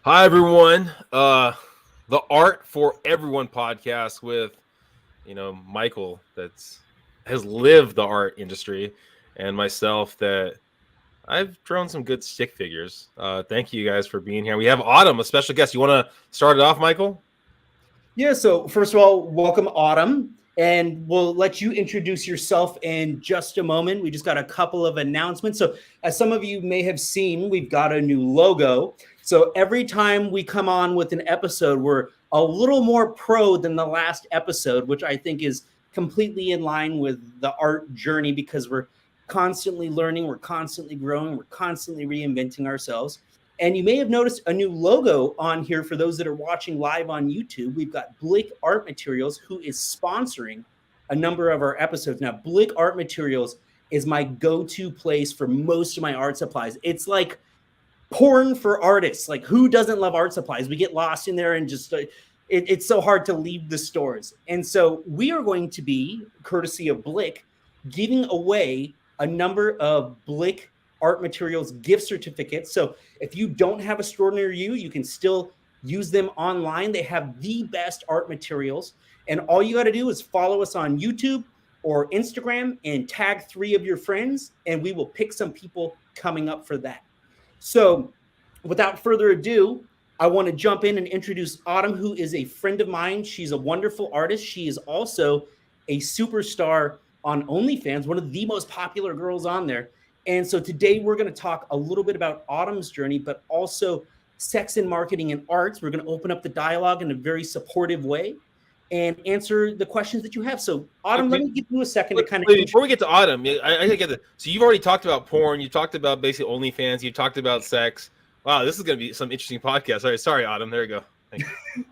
Hi everyone. The Art for Everyone podcast with Michael that's has lived the art industry, and myself that I've drawn some good stick figures. Thank you guys for being here. We have Autumn, a special guest. You want to start it off, Michael? Yeah, so first of all, welcome Autumn, and we'll let you introduce yourself in just a moment. We just got a couple of announcements. So, as some of you may have seen, we've got a new logo. So, every time we come on with an episode, we're a little more pro than the last episode, which I think is completely in line with the art journey because we're constantly learning, we're constantly growing, we're constantly reinventing ourselves. And you may have noticed a new logo on here for those that are watching live on YouTube. We've got Blick Art Materials, who is sponsoring a number of our episodes. Now, Blick Art Materials is my go-to place for most of my art supplies. It's like porn for artists. Like, who doesn't love art supplies? We get lost in there and just it's so hard to leave the stores. And so we are going to be, courtesy of Blick, giving away a number of Blick Art Materials gift certificates. So if you don't have a store near you, you can still use them online. They have the best art materials. And all you got to do is follow us on YouTube or Instagram and tag 3 of your friends, and we will pick some people coming up for that. So without further ado, I want to jump in and introduce Autumn, who is a friend of mine. She's a wonderful artist. She is also a superstar on OnlyFans, one of the most popular girls on there. And so today we're going to talk a little bit about Autumn's journey, but also sex and marketing and arts. We're going to open up the dialogue in a very supportive way and answer the questions that you have. So Autumn, let me give you a second to kind of... Before we get to Autumn, I get it. So you've already talked about porn. You talked about basically OnlyFans. You talked about sex. Wow, this is going to be some interesting podcast. Sorry, Autumn. There you go. Thank you.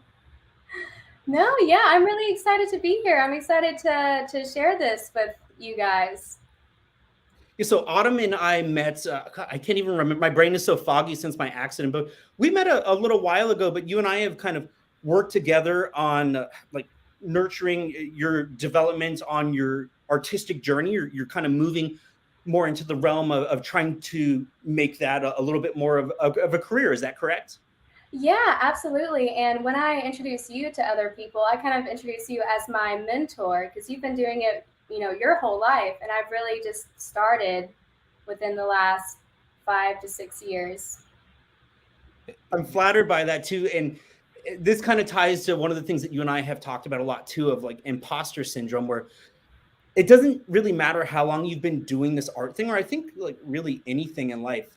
No, yeah, I'm really excited to be here. I'm excited to share this with you guys. Yeah, so Autumn and I met, I can't even remember, my brain is so foggy since my accident, but we met a little while ago, but you and I have kind of worked together on like nurturing your development on your artistic journey. You're kind of moving more into the realm of trying to make that a little bit more of a career. Is that correct? Yeah, absolutely. And when I introduce you to other people, I kind of introduce you as my mentor because you've been doing it your whole life, and I've really just started within the last 5 to 6 years. I'm flattered by that too, and this kind of ties to one of the things that you and I have talked about a lot too, of like imposter syndrome, where it doesn't really matter how long you've been doing this art thing, or I think like really anything in life.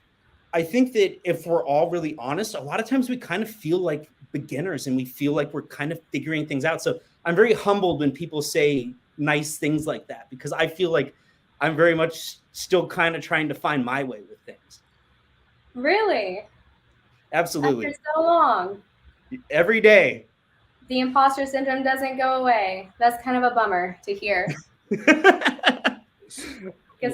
I think that if we're all really honest, a lot of times we kind of feel like beginners and we feel like we're kind of figuring things out. So I'm very humbled when people say nice things like that, because I feel like I'm very much still kind of trying to find my way with things. Really? Absolutely. After so long. Every day. The imposter syndrome doesn't go away. That's kind of a bummer to hear. Because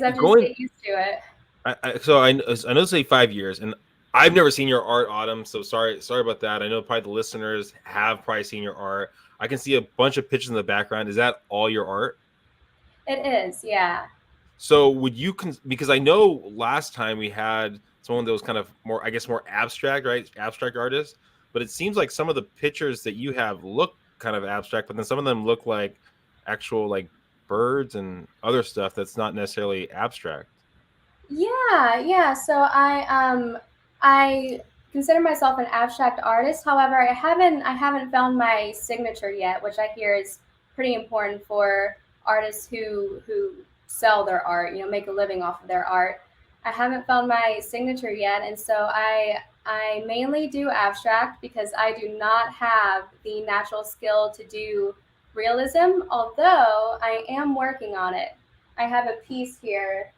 I've just get used to it. I know say 5 years, and I've never seen your art, Autumn. So sorry about that. I know probably the listeners have probably seen your art. I can see a bunch of pictures in the background. Is that all your art? It is, yeah. So would you, because I know last time we had someone that was kind of more, I guess, more abstract, right? Abstract artist. But it seems like some of the pictures that you have look kind of abstract, but then some of them look like actual like birds and other stuff that's not necessarily abstract. Yeah. So I consider myself an abstract artist. However, I haven't found my signature yet, which I hear is pretty important for artists who sell their art, make a living off of their art. I haven't found my signature yet, and so I mainly do abstract because I do not have the natural skill to do realism, although I am working on it. I have a piece here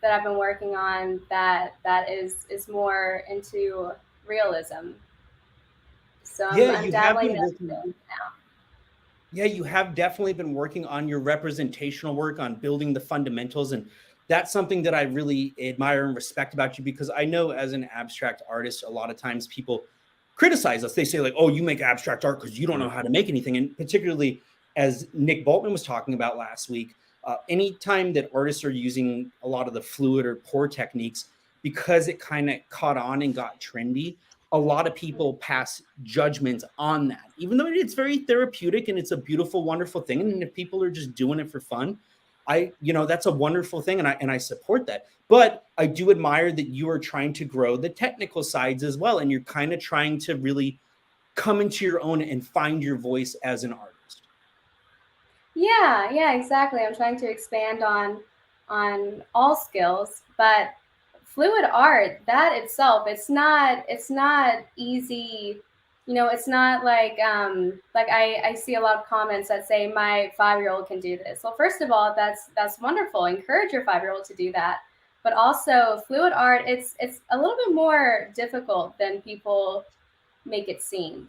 that I've been working on that is more into realism. So I'm dabbling in it now. Yeah, you have definitely been working on your representational work, on building the fundamentals, and that's something that I really admire and respect about you, because I know as an abstract artist, a lot of times people criticize us. They say like, oh, you make abstract art because you don't know how to make anything. And particularly as Nick Boltman was talking about last week, anytime that artists are using a lot of the fluid or pour techniques, because it kind of caught on and got trendy, a lot of people pass judgment on that, even though it's very therapeutic and it's a beautiful, wonderful thing. And if people are just doing it for fun, that's a wonderful thing. And I support that. But I do admire that you are trying to grow the technical sides as well. And you're kind of trying to really come into your own and find your voice as an artist. Yeah, exactly. I'm trying to expand on all skills, but fluid art, that itself, it's not easy. It's not like I see a lot of comments that say my 5-year-old can do this. Well, first of all, that's wonderful. Encourage your 5-year-old to do that. But also fluid art, it's a little bit more difficult than people make it seem.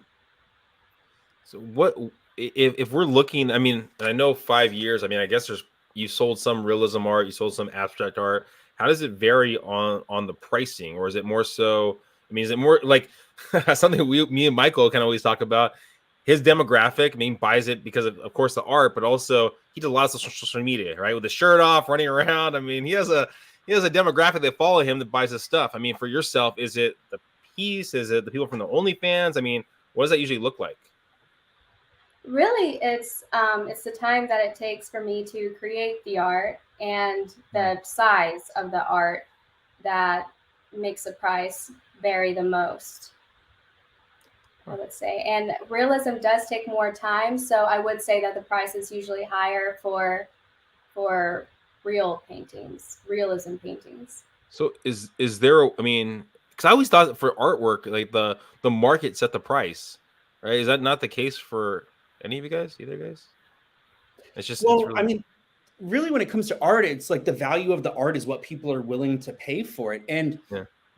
So what if we're looking? I mean, I know 5 years. I mean, I guess you sold some realism art, you sold some abstract art. How does it vary on the pricing, or is it more so? I mean, is it more like something me and Michael kind of always talk about? His demographic, I mean, buys it because of course the art, but also he does lots of social media, right? With the shirt off, running around. I mean, he has a demographic that follow him that buys his stuff. I mean, for yourself, is it the piece? Is it the people from the OnlyFans? I mean, what does that usually look like? Really, it's the time that it takes for me to create the art and the size of the art that makes the price vary the most, I would say. And realism does take more time, so I would say that the price is usually higher for real paintings, realism paintings. So is there? I mean, because I always thought that for artwork, like the market set the price, right? Is that not the case for any of you guys? Either guys? It's just Well, it's really... I mean, really, when it comes to art, it's like the value of the art is what people are willing to pay for it. And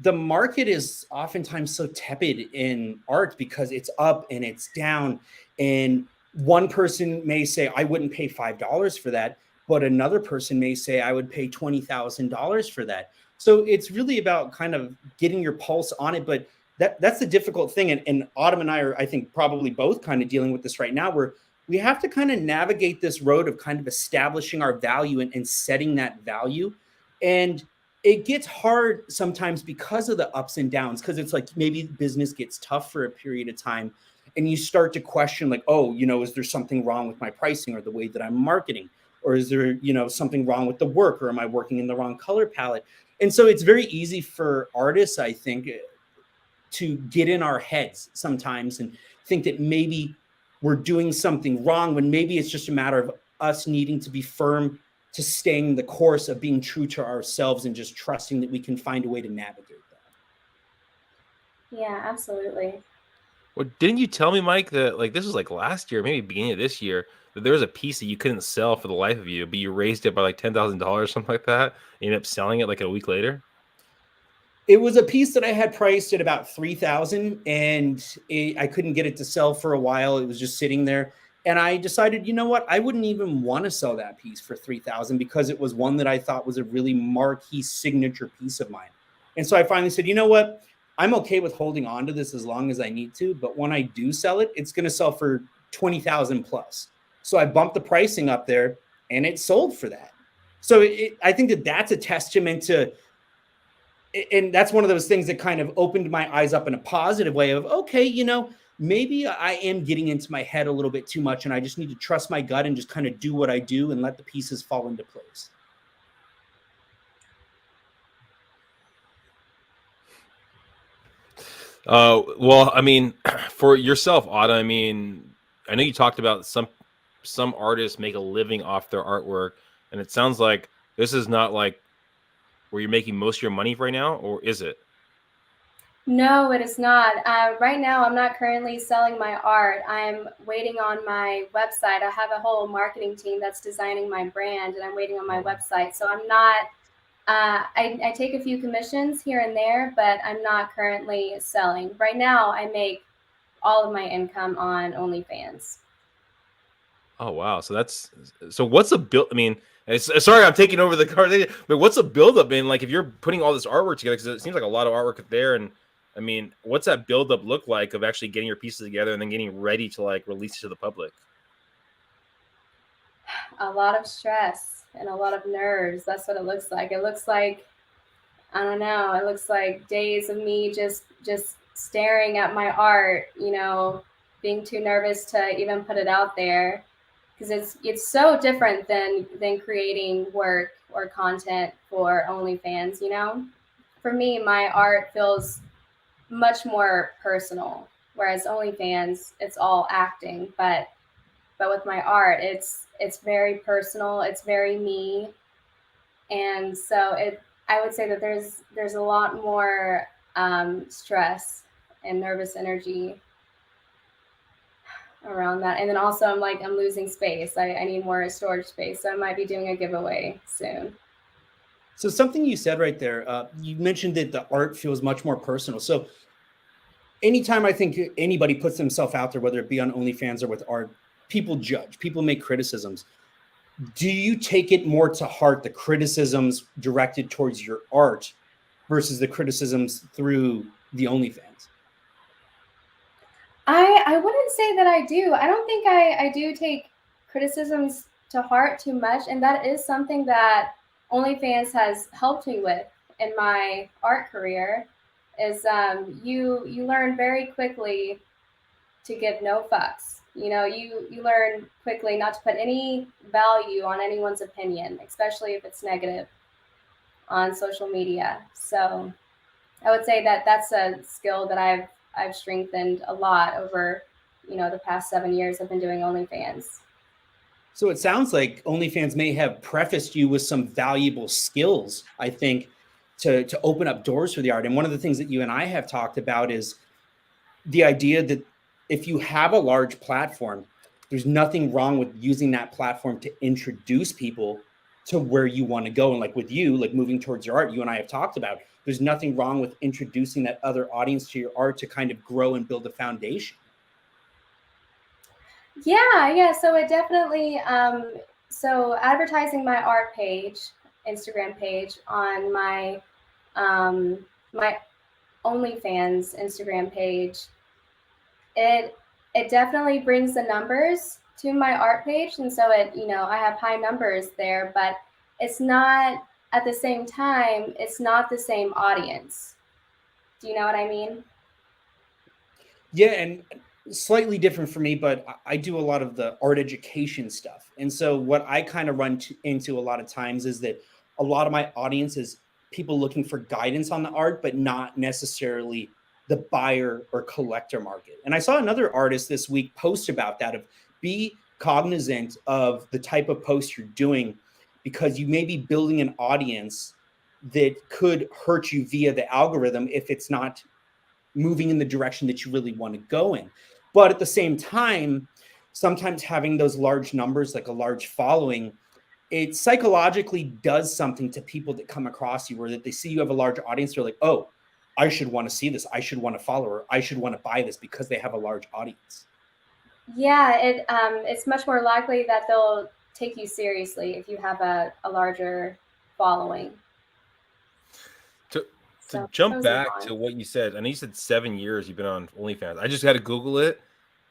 the market is oftentimes so tepid in art because it's up and it's down. And one person may say, I wouldn't pay $5 for that, but another person may say, I would pay $20,000 for that. So it's really about kind of getting your pulse on it. But that's the difficult thing. And Autumn and I are, I think, probably both kind of dealing with this right now, where we have to kind of navigate this road of kind of establishing our value and setting that value. And it gets hard sometimes because of the ups and downs, because it's like maybe business gets tough for a period of time and you start to question like, oh, is there something wrong with my pricing or the way that I'm marketing? Or is there, something wrong with the work, or am I working in the wrong color palette? And so it's very easy for artists, I think, to get in our heads sometimes and think that maybe we're doing something wrong when maybe it's just a matter of us needing to be firm to staying the course of being true to ourselves and just trusting that we can find a way to navigate that. Yeah, absolutely. Well, didn't you tell me, Mike, that like this was like last year, maybe beginning of this year, that there was a piece that you couldn't sell for the life of you, but you raised it by like $10,000, something like that. You ended up selling it like a week later. It was a piece that I had priced at about $3,000, and I couldn't get it to sell for a while. It was just sitting there, and I decided, you know what? I wouldn't even want to sell that piece for $3,000 because it was one that I thought was a really marquee signature piece of mine. And so I finally said, you know what? I'm okay with holding on to this as long as I need to, but when I do sell it, it's going to sell for $20,000 plus. So I bumped the pricing up there, and it sold for that. So I think that that's a testament to. And that's one of those things that kind of opened my eyes up in a positive way of, okay, maybe I am getting into my head a little bit too much, and I just need to trust my gut and just kind of do what I do and let the pieces fall into place. Well, I mean, for yourself, Autumn, I mean, I know you talked about some artists make a living off their artwork, and it sounds like this is not like where you're making most of your money right now, or is it? No, it is not. Right now, I'm not currently selling my art. I'm waiting on my website. I have a whole marketing team that's designing my brand, and I'm waiting on my website. So I'm not, I take a few commissions here and there, but I'm not currently selling. Right now, I make all of my income on OnlyFans. Oh, wow. So what's a build? I mean, sorry, I'm taking over the car, but what's a buildup in? Like, if you're putting all this artwork together, because it seems like a lot of artwork there, and I mean, what's that buildup look like of actually getting your pieces together and then getting ready to like release to the public? A lot of stress and a lot of nerves. That's what it looks like. It looks like, I don't know, it looks like days of me just staring at my art, you know, being too nervous to even put it out there, because it's so different than creating work or content for OnlyFans, you know. For me, my art feels much more personal, whereas OnlyFans, it's all acting, but with my art, it's very personal, it's very me. And so I would say that there's a lot more stress and nervous energy around that. And then also I'm losing space. I need more storage space, so I might be doing a giveaway soon. So something you said right there, you mentioned that the art feels much more personal. So anytime I think anybody puts themselves out there, whether it be on OnlyFans or with art, people judge, people make criticisms. Do you take it more to heart, the criticisms directed towards your art versus the criticisms through the OnlyFans? I wouldn't say that I do. I don't think I do take criticisms to heart too much, and that is something that OnlyFans has helped me with in my art career. Is you learn very quickly to give no fucks. You know, you learn quickly not to put any value on anyone's opinion, especially if it's negative on social media. So I would say that that's a skill that I've strengthened a lot over, you know, the past 7 years I've been doing OnlyFans. So it sounds like OnlyFans may have prefaced you with some valuable skills, I think, to open up doors for the art. And one of the things that you and I have talked about is the idea that if you have a large platform, there's nothing wrong with using that platform to introduce people to where you want to go. And like with you, like moving towards your art, you and I have talked about, there's nothing wrong with introducing that other audience to your art to kind of grow and build a foundation. Yeah. So it definitely so advertising my art page, Instagram page on my my OnlyFans Instagram page, it definitely brings the numbers to my art page, and so it, you know, I have high numbers there, but it's not, at the same time, it's not the same audience. Do you know what I mean? Yeah, and slightly different for me, but I do a lot of the art education stuff. And so what I kind of into a lot of times is that a lot of my audience is people looking for guidance on the art, but not necessarily the buyer or collector market. And I saw another artist this week post about that, of be cognizant of the type of post you're doing, because you may be building an audience that could hurt you via the algorithm if it's not moving in the direction that you really want to go in. But at the same time, sometimes having those large numbers, like a large following, it psychologically does something to people that come across you, where that they see you have a large audience. They're like, oh, I should want to see this. I should want to follow, or I should want to buy this because they have a large audience. Yeah, it's much more likely that they'll take you seriously if you have a larger following. To jump back to what you said, I know you said 7 years you've been on OnlyFans. I just had to Google it,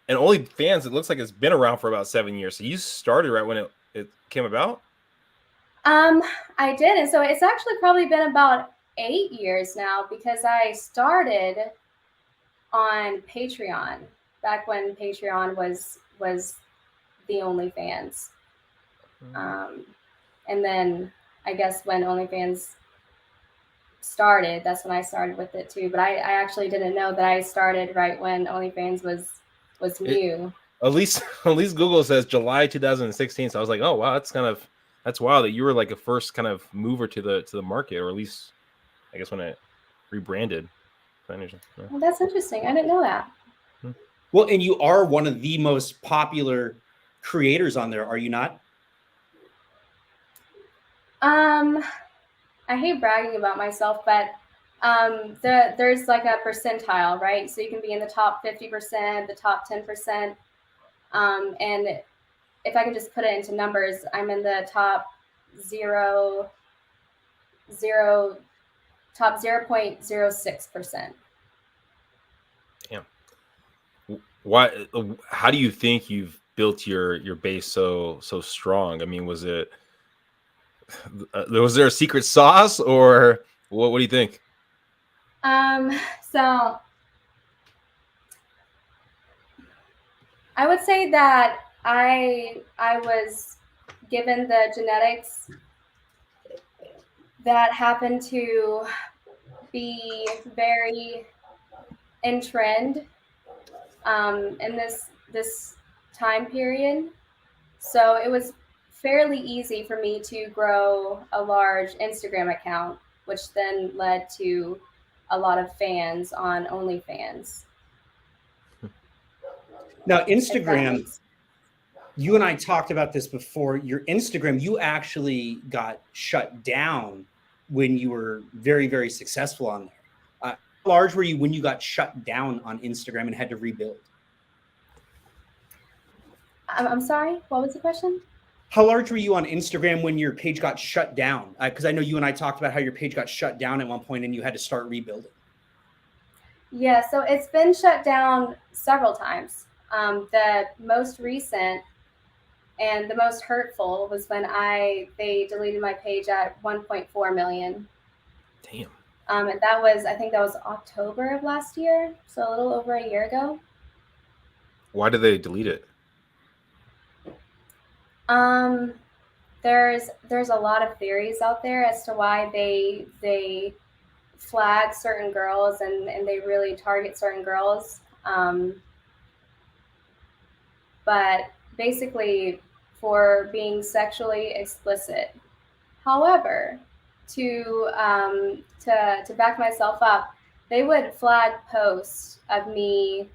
and OnlyFans, it looks like it's been around for about 7 years. So you started right when it came about? I did, and so it's actually probably been about 8 years now, because I started on Patreon back when Patreon was the OnlyFans. And then I guess when OnlyFans started, that's when I started with it too. But I actually didn't know that I started right when OnlyFans was new. At least Google says July 2016. So I was like, oh wow, that's wild that you were like a first kind of mover to the market, or at least I guess when it rebranded. Well, that's interesting. I didn't know that. Well, and you are one of the most popular creators on there, are you not? I hate bragging about myself, but there's like a percentile, right? So you can be in the top 50%, the top 10%. And if I can just put it into numbers, I'm in the top 0.06%. Damn. Why? How do you think you've built your base so strong? I mean, was there a secret sauce, or what do you think? So I would say that I was given the genetics that happened to be very in trend in this time period. So it was fairly easy for me to grow a large Instagram account, which then led to a lot of fans on OnlyFans. Now, If that Instagram, makes you and I talked about this before. Your Instagram, you actually got shut down when you were very, very successful on there. How large were you when you got shut down on Instagram and had to rebuild? I'm sorry, what was the question? How large were you on Instagram when your page got shut down? Because I know you and I talked about how your page got shut down at one point and you had to start rebuilding. Yeah, so it's been shut down several times. The most recent and the most hurtful was when they deleted my page at 1.4 million. Damn. And I think that was October of last year, so a little over a year ago. Why did they delete it? There's a lot of theories out there as to why they flag certain girls and they really target certain girls. But basically for being sexually explicit. However, to back myself up, they would flag posts of me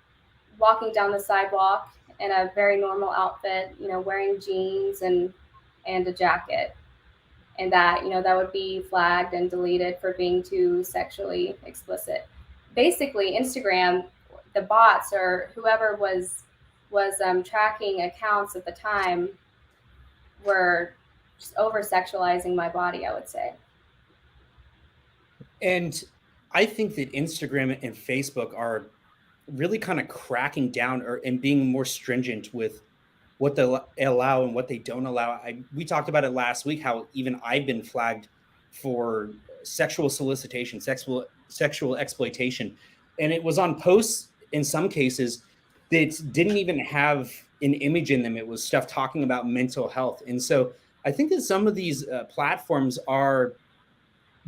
walking down the sidewalk in a very normal outfit, wearing jeans and a jacket. And that, that would be flagged and deleted for being too sexually explicit. Basically, Instagram, the bots or whoever was tracking accounts at the time were just over sexualizing my body, I would say. And I think that Instagram and Facebook are really kind of cracking down and being more stringent with what they allow and what they don't allow. We talked about it last week, how even I've been flagged for sexual solicitation, sexual exploitation. And it was on posts in some cases that didn't even have an image in them. It was stuff talking about mental health. And so I think that some of these platforms are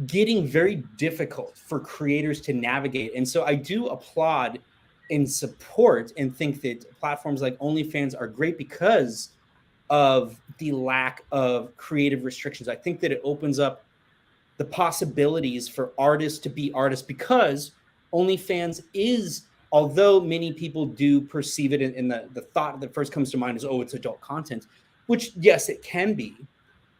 getting very difficult for creators to navigate. And so I do applaud and support and think that platforms like OnlyFans are great because of the lack of creative restrictions. I think that it opens up the possibilities for artists to be artists because OnlyFans is, although many people do perceive it in the thought that first comes to mind is, oh, it's adult content, which yes, it can be.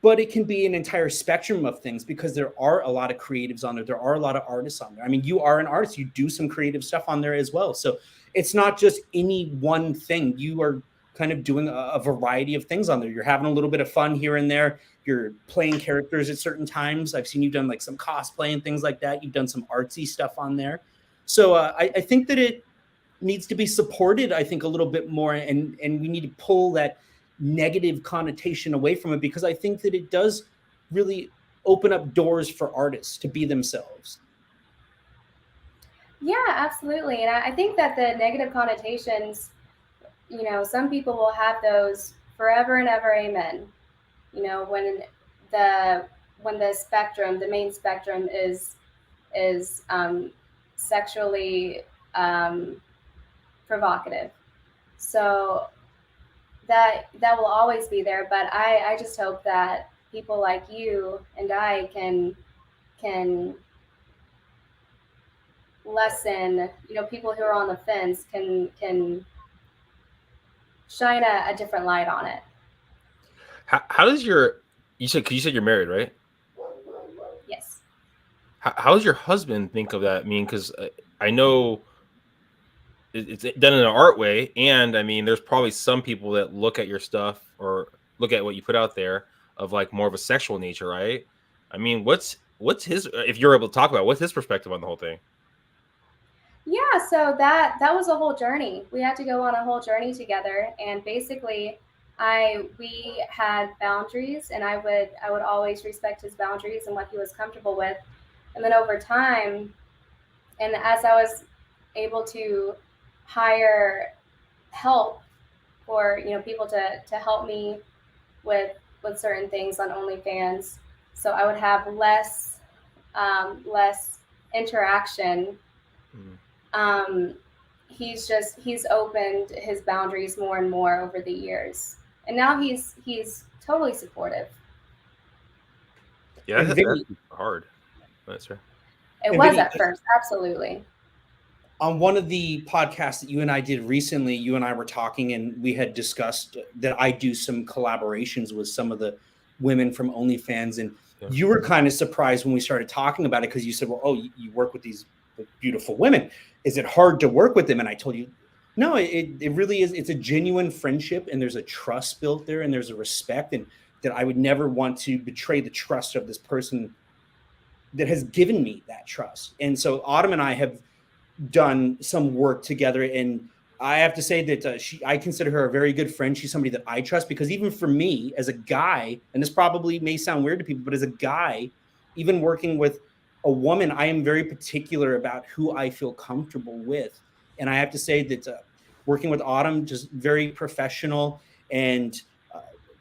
But it can be an entire spectrum of things because there are a lot of creatives on there. There are a lot of artists on there. I mean, you are an artist. You do some creative stuff on there as well. So it's not just any one thing. You are kind of doing a variety of things on there. You're having a little bit of fun here and there. You're playing characters at certain times. I've seen you've done like some cosplay and things like that. You've done some artsy stuff on there. So I think that it needs to be supported, I think, a little bit more. And we need to pull that negative connotation away from it because I think that it does really open up doors for artists to be themselves. Yeah, absolutely. And I think that the negative connotations, some people will have those forever and ever, amen. When the spectrum, the main spectrum is sexually provocative. So that will always be there, but I just hope that people like you and I can lessen, people who are on the fence can shine a different light on it. How does you said you're married, right? Yes. How does your husband think of that? I mean, because I know it's done in an art way, and I mean, there's probably some people that look at your stuff or look at what you put out there of like more of a sexual nature, right? I mean, what's his, if you're able to talk about, what's his perspective on the whole thing? Yeah, so that was a whole journey. We had to go on a whole journey together, and basically we had boundaries, and I would always respect his boundaries and what he was comfortable with. And then over time, and as I was able to hire help for people to help me with certain things on OnlyFans, so I would have less interaction. He's opened his boundaries more and more over the years, and now he's totally supportive. Yeah, that's hard. That's right. It was Vinnie, at first, absolutely. On one of the podcasts that you and I did recently, you and I were talking, and we had discussed that I do some collaborations with some of the women from OnlyFans, and you were kind of surprised when we started talking about it because you said, well, oh, you work with these beautiful women. Is it hard to work with them? And I told you, no, it really is. It's a genuine friendship, and there's a trust built there, and there's a respect, and that I would never want to betray the trust of this person that has given me that trust. And so Autumn and I have done some work together, and I have to say that I consider her a very good friend. She's somebody that I trust, because even for me as a guy, and this probably may sound weird to people, but as a guy, even working with a woman, I am very particular about who I feel comfortable with. And I have to say that working with Autumn, just very professional and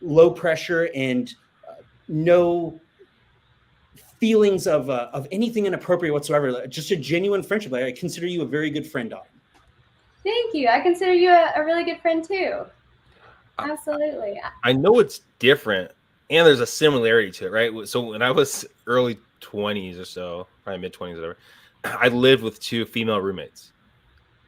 low pressure, and no feelings of anything inappropriate whatsoever. Just a genuine friendship. I consider you a very good friend, Autumn. Thank you. I consider you a really good friend too. Absolutely. I know it's different, and there's a similarity to it, right? So when I was early 20s or so, probably mid 20s, whatever, I lived with 2 female roommates,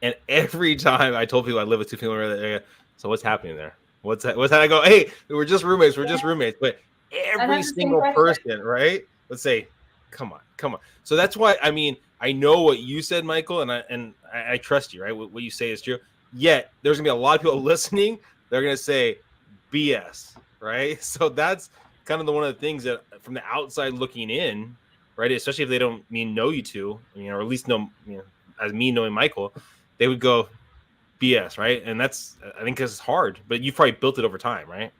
and every time I told people I live with 2 female roommates, so what's happening there? What's that? I go, hey, we're just roommates. We're just roommates. But every single person, right? Let's say, come on. So that's why, I mean, I know what you said, Michael, and I trust you, right? What you say is true. Yet there's gonna be a lot of people listening. They're gonna say BS, right? So that's kind of one of the things that, from the outside looking in, right? Especially if they don't know you two, or at least know, as me knowing Michael, they would go BS, right? And that's, I think, because it's hard, but you've probably built it over time, right?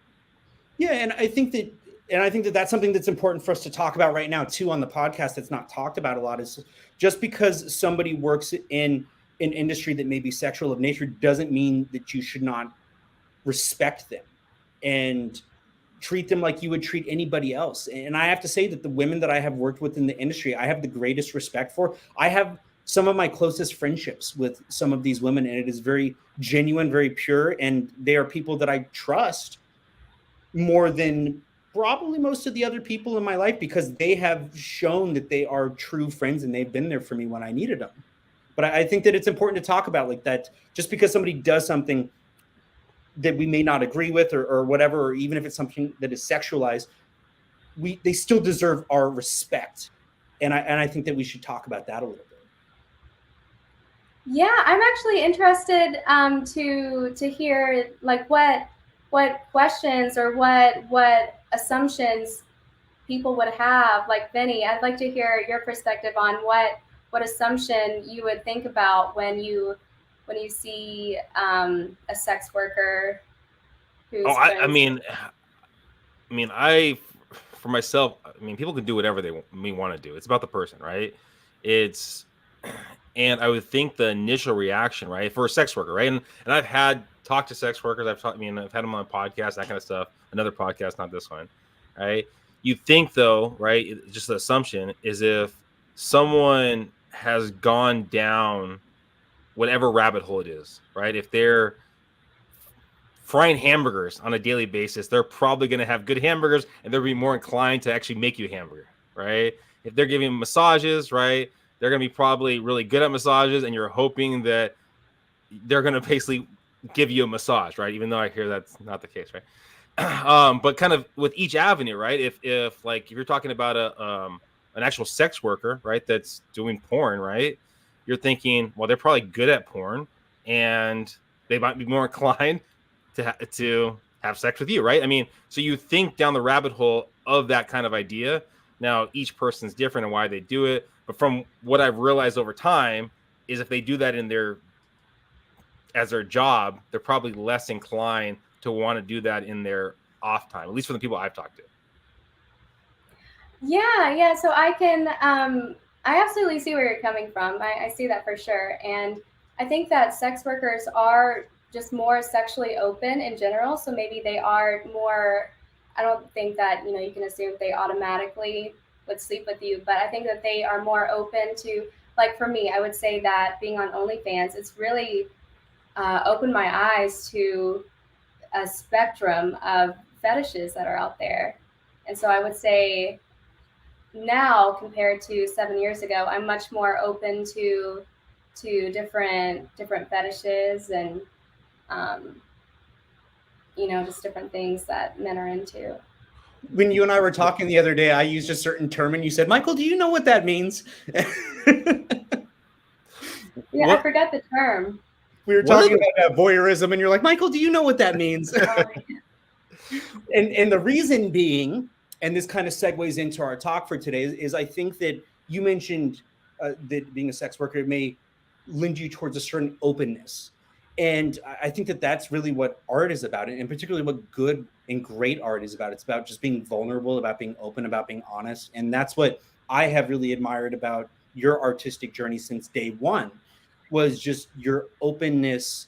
Yeah, and I think that that's something that's important for us to talk about right now too on the podcast. That's not talked about a lot. Is just because somebody works in an industry that may be sexual of nature doesn't mean that you should not respect them and treat them like you would treat anybody else. And I have to say that the women that I have worked with in the industry, I have the greatest respect for. I have some of my closest friendships with some of these women, and it is very genuine, very pure, and they are people that I trust more than probably most of the other people in my life, because they have shown that they are true friends and they've been there for me when I needed them. But I think that it's important to talk about, like, that just because somebody does something that we may not agree with or whatever, or even if it's something that is sexualized, they still deserve our respect. And I think that we should talk about that a little bit. Yeah, I'm actually interested to hear, like, what questions or what assumptions people would have. Like, Vinnie, I'd like to hear your perspective on what assumption you would think about when you see a sex worker who's for myself, people can do whatever they want to do. It's about the person, right? And I would think the initial reaction, right, for a sex worker, right? And I've talked to sex workers. I've had them on podcasts, that kind of stuff. Another podcast, not this one, right? You think, though, right? Just the assumption is, if someone has gone down whatever rabbit hole it is, right? If they're frying hamburgers on a daily basis, they're probably going to have good hamburgers, and they'll be more inclined to actually make you a hamburger, right? If they're giving massages, right, they're going to be probably really good at massages, and you're hoping that they're going to basically give you a massage, right? Even though I hear that's not the case, right? But kind of with each avenue, right? If you're talking about an actual sex worker, right, that's doing porn, right, you're thinking, well, they're probably good at porn, and they might be more inclined to have sex with you, right? So you think down the rabbit hole of that kind of idea. Now, each person's different and why they do it, but from what I've realized over time is, if they do that as their job, they're probably less inclined to want to do that in their off time, at least for the people I've talked to. Yeah. So I absolutely see where you're coming from. I see that for sure. And I think that sex workers are just more sexually open in general. So maybe they are more, I don't think that, you can assume they automatically would sleep with you, but I think that they are more open to, like for me, I would say that being on OnlyFans, it's really opened my eyes to a spectrum of fetishes that are out there. And so I would say now compared to 7 years ago, I'm much more open to different fetishes and just different things that men are into. When you and I were talking the other day, I used a certain term and you said, Michael, do you know what that means? Yeah, What? I forgot the term. We were talking about voyeurism and you're like, Michael, do you know what that means? And the reason being, and this kind of segues into our talk for today, is I think that you mentioned that being a sex worker, it may lend you towards a certain openness. And I think that that's really what art is about, and particularly what good and great art is about. It's about just being vulnerable, about being open, about being honest. And that's what I have really admired about your artistic journey since day one, was just your openness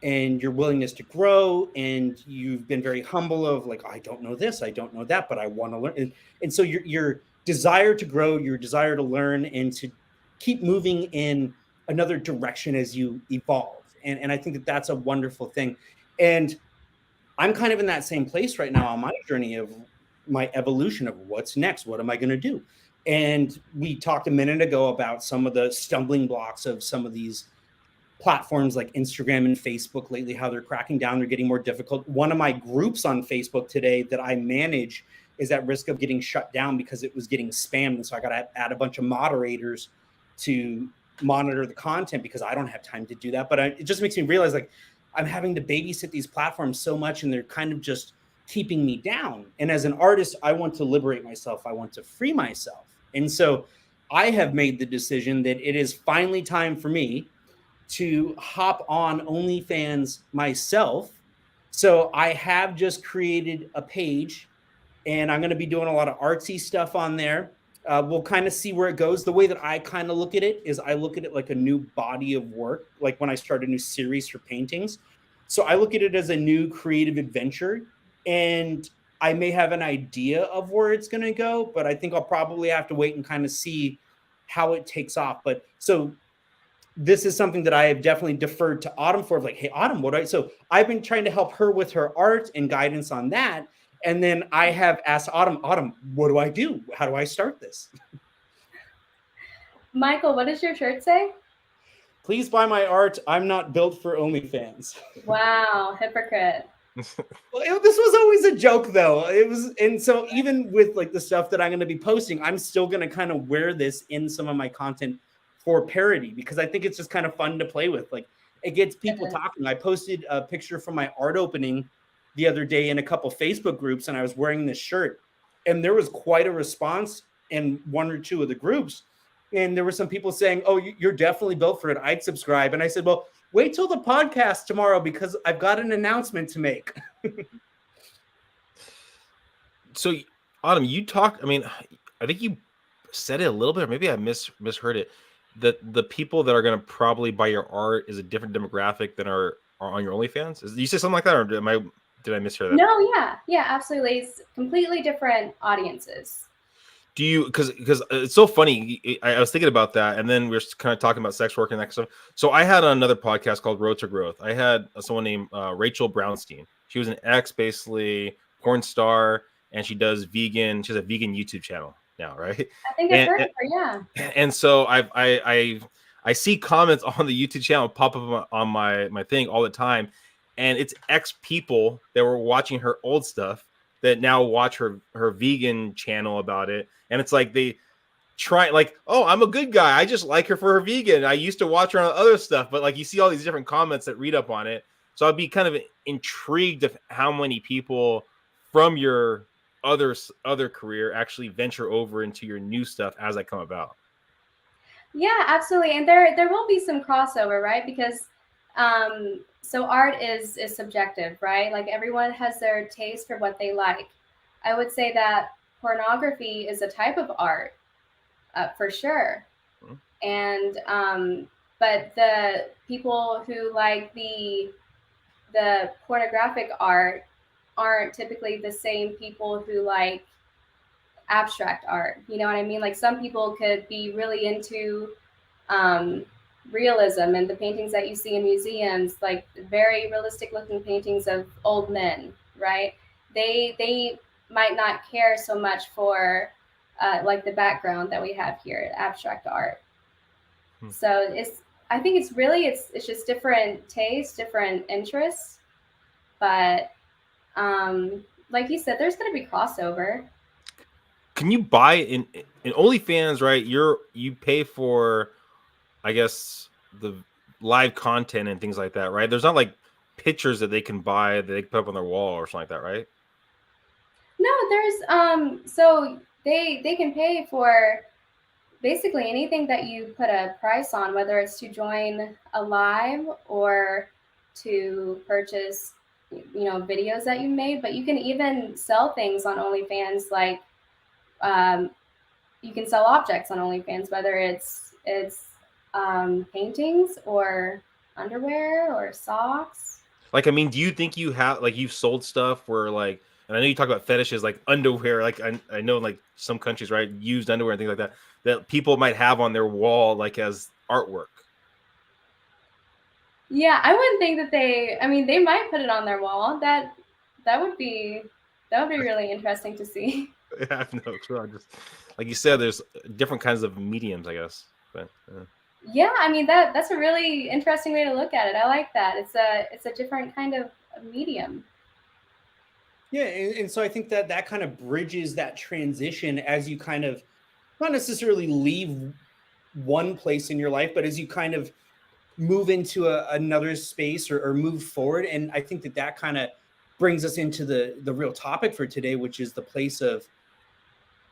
and your willingness to grow. And you've been very humble of like, I don't know this, I don't know that, but I want to learn. And so your desire to grow, your desire to learn and to keep moving in another direction as you evolve. And I think that that's a wonderful thing. And I'm kind of in that same place right now on my journey of my evolution of what's next. What am I going to do? And we talked a minute ago about some of the stumbling blocks of some of these platforms like Instagram and Facebook lately, how they're cracking down, they're getting more difficult. One of my groups on Facebook today that I manage is at risk of getting shut down because it was getting spammed. And so I got to add a bunch of moderators to monitor the content because I don't have time to do that. But it just makes me realize like I'm having to babysit these platforms so much and they're kind of just keeping me down. And as an artist, I want to liberate myself. I want to free myself. And so I have made the decision that it is finally time for me to hop on OnlyFans myself. So I have just created a page and I'm going to be doing a lot of artsy stuff on there. We'll kind of see where it goes. The way that I kind of look at it is I look at it like a new body of work, like when I start a new series for paintings. So I look at it as a new creative adventure, and I may have an idea of where it's going to go, but I think I'll probably have to wait and kind of see how it takes off. But so this is something that I have definitely deferred to Autumn for, like, hey, Autumn, what do I? So I've been trying to help her with her art and guidance on that. And then I have asked Autumn, what do I do? How do I start this? Michael, what does your shirt say? Please buy my art. I'm not built for OnlyFans. Wow, hypocrite. Well, this was always a joke, though. It was, and so even with like the stuff that I'm going to be posting, I'm still going to kind of wear this in some of my content for parody because I think it's just kind of fun to play with. Like it gets people talking. I posted a picture from my art opening the other day in a couple Facebook groups, and I was wearing this shirt, and there was quite a response in one or two of the groups. And there were some people saying, "Oh, you're definitely built for it. I'd subscribe." And I said, "Well, wait till the podcast tomorrow because I've got an announcement to make." So, Autumn, you talked. I mean, I think you said it a little bit, or maybe I misheard it. That the people that are going to probably buy your art is a different demographic than are on your OnlyFans. Did you say something like that, or did I mishear that? No, yeah, absolutely. It's completely different audiences. Do you, because it's so funny. I was thinking about that, and then we were kind of talking about sex work and that stuff. So I had another podcast called Road to Growth. I had someone named Rachel Brownstein. She was an basically porn star, and she does vegan. She has a vegan YouTube channel now, right? I think I've heard of her, yeah. And so I see comments on the YouTube channel pop up on my thing all the time, and it's people that were watching her old stuff that now watch her vegan channel about it. And it's like they try like, oh, I'm a good guy. I just like her for her vegan. I used to watch her on other stuff, but like you see all these different comments that read up on it. So I'd be kind of intrigued of how many people from your other career actually venture over into your new stuff as I come about. Yeah, absolutely. And there will be some crossover, right? Because so art is subjective, right? Like everyone has their taste for what they like. I would say that pornography is a type of art, for sure. And but the people who like the the pornographic art aren't typically the same people who like abstract art. You know what I mean? Like some people could be really into realism and the paintings that you see in museums, like very realistic looking paintings of old men, right? They might not care so much for like the background that we have here, abstract art. So I think it's just different tastes, different interests, but like you said, there's going to be crossover. Can you buy in OnlyFans, right? You pay for, I guess, the live content and things like that, right? There's not like pictures that they can buy that they can put up on their wall or something like that, right? No, there's so they can pay for basically anything that you put a price on, whether it's to join a live or to purchase, you know, videos that you made. But you can even sell things on OnlyFans, like you can sell objects on OnlyFans, whether it's paintings or underwear or socks. Like, I mean, do you think you have like you've sold stuff where like, and I know you talk about fetishes like underwear, like I know like some countries, right, used underwear and things like that that people might have on their wall like as artwork. Yeah, I wouldn't think that I mean, they might put it on their wall. That would be really interesting to see. Yeah, no, sure. Just like you said, there's different kinds of mediums, I guess. But yeah, I mean that's a really interesting way to look at it. I like that. It's a different kind of medium. Yeah, and so I think that kind of bridges that transition as you kind of not necessarily leave one place in your life, but as you kind of move into another space or move forward. And I think that kind of brings us into the real topic for today, which is the place of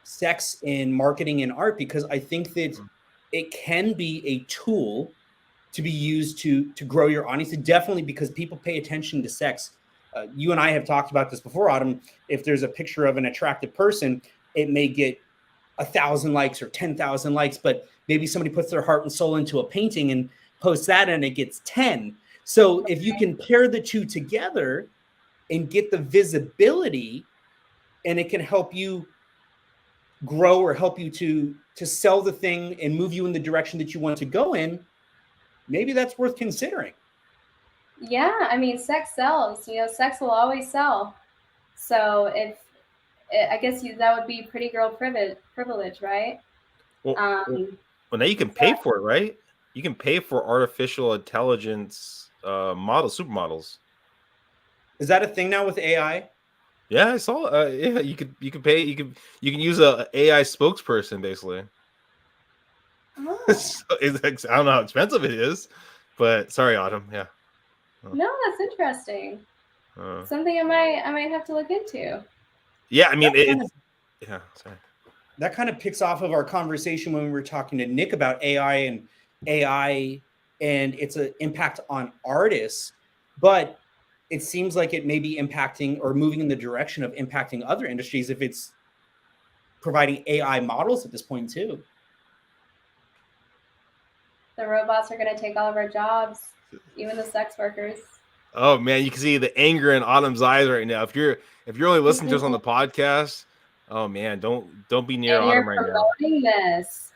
sex in marketing and art, because I think that it can be a tool to be used to grow your audience. And definitely because people pay attention to sex. You and I have talked about this before, Autumn. If there's a picture of an attractive person, it may get 1,000 likes or 10,000 likes, but maybe somebody puts their heart and soul into a painting and posts that and it gets 10. So if you can pair the two together and get the visibility, and it can help you grow or help you to sell the thing and move you in the direction that you want to go in, maybe that's worth considering. Yeah, I mean, sex sells. You know, sex will always sell. So I guess that would be pretty girl privilege, right? well, now you can pay for it, right? You can pay for artificial intelligence supermodels. Is that a thing now with AI? Yeah, I saw. Yeah, you can pay. You can use a AI spokesperson basically. Oh. So I don't know how expensive it is, but sorry, Autumn. Yeah. No, that's interesting. Something I might have to look into. Yeah, I mean, yeah. Sorry. That kind of picks off of our conversation when we were talking to Nick about AI and its impact on artists, but it seems like it may be impacting or moving in the direction of impacting other industries if it's providing AI models at this point too. The robots are going to take all of our jobs, even the sex workers. Oh man, you can see the anger in Autumn's eyes right now. If you're only listening to us on the podcast, oh man, don't be near Autumn right now. This.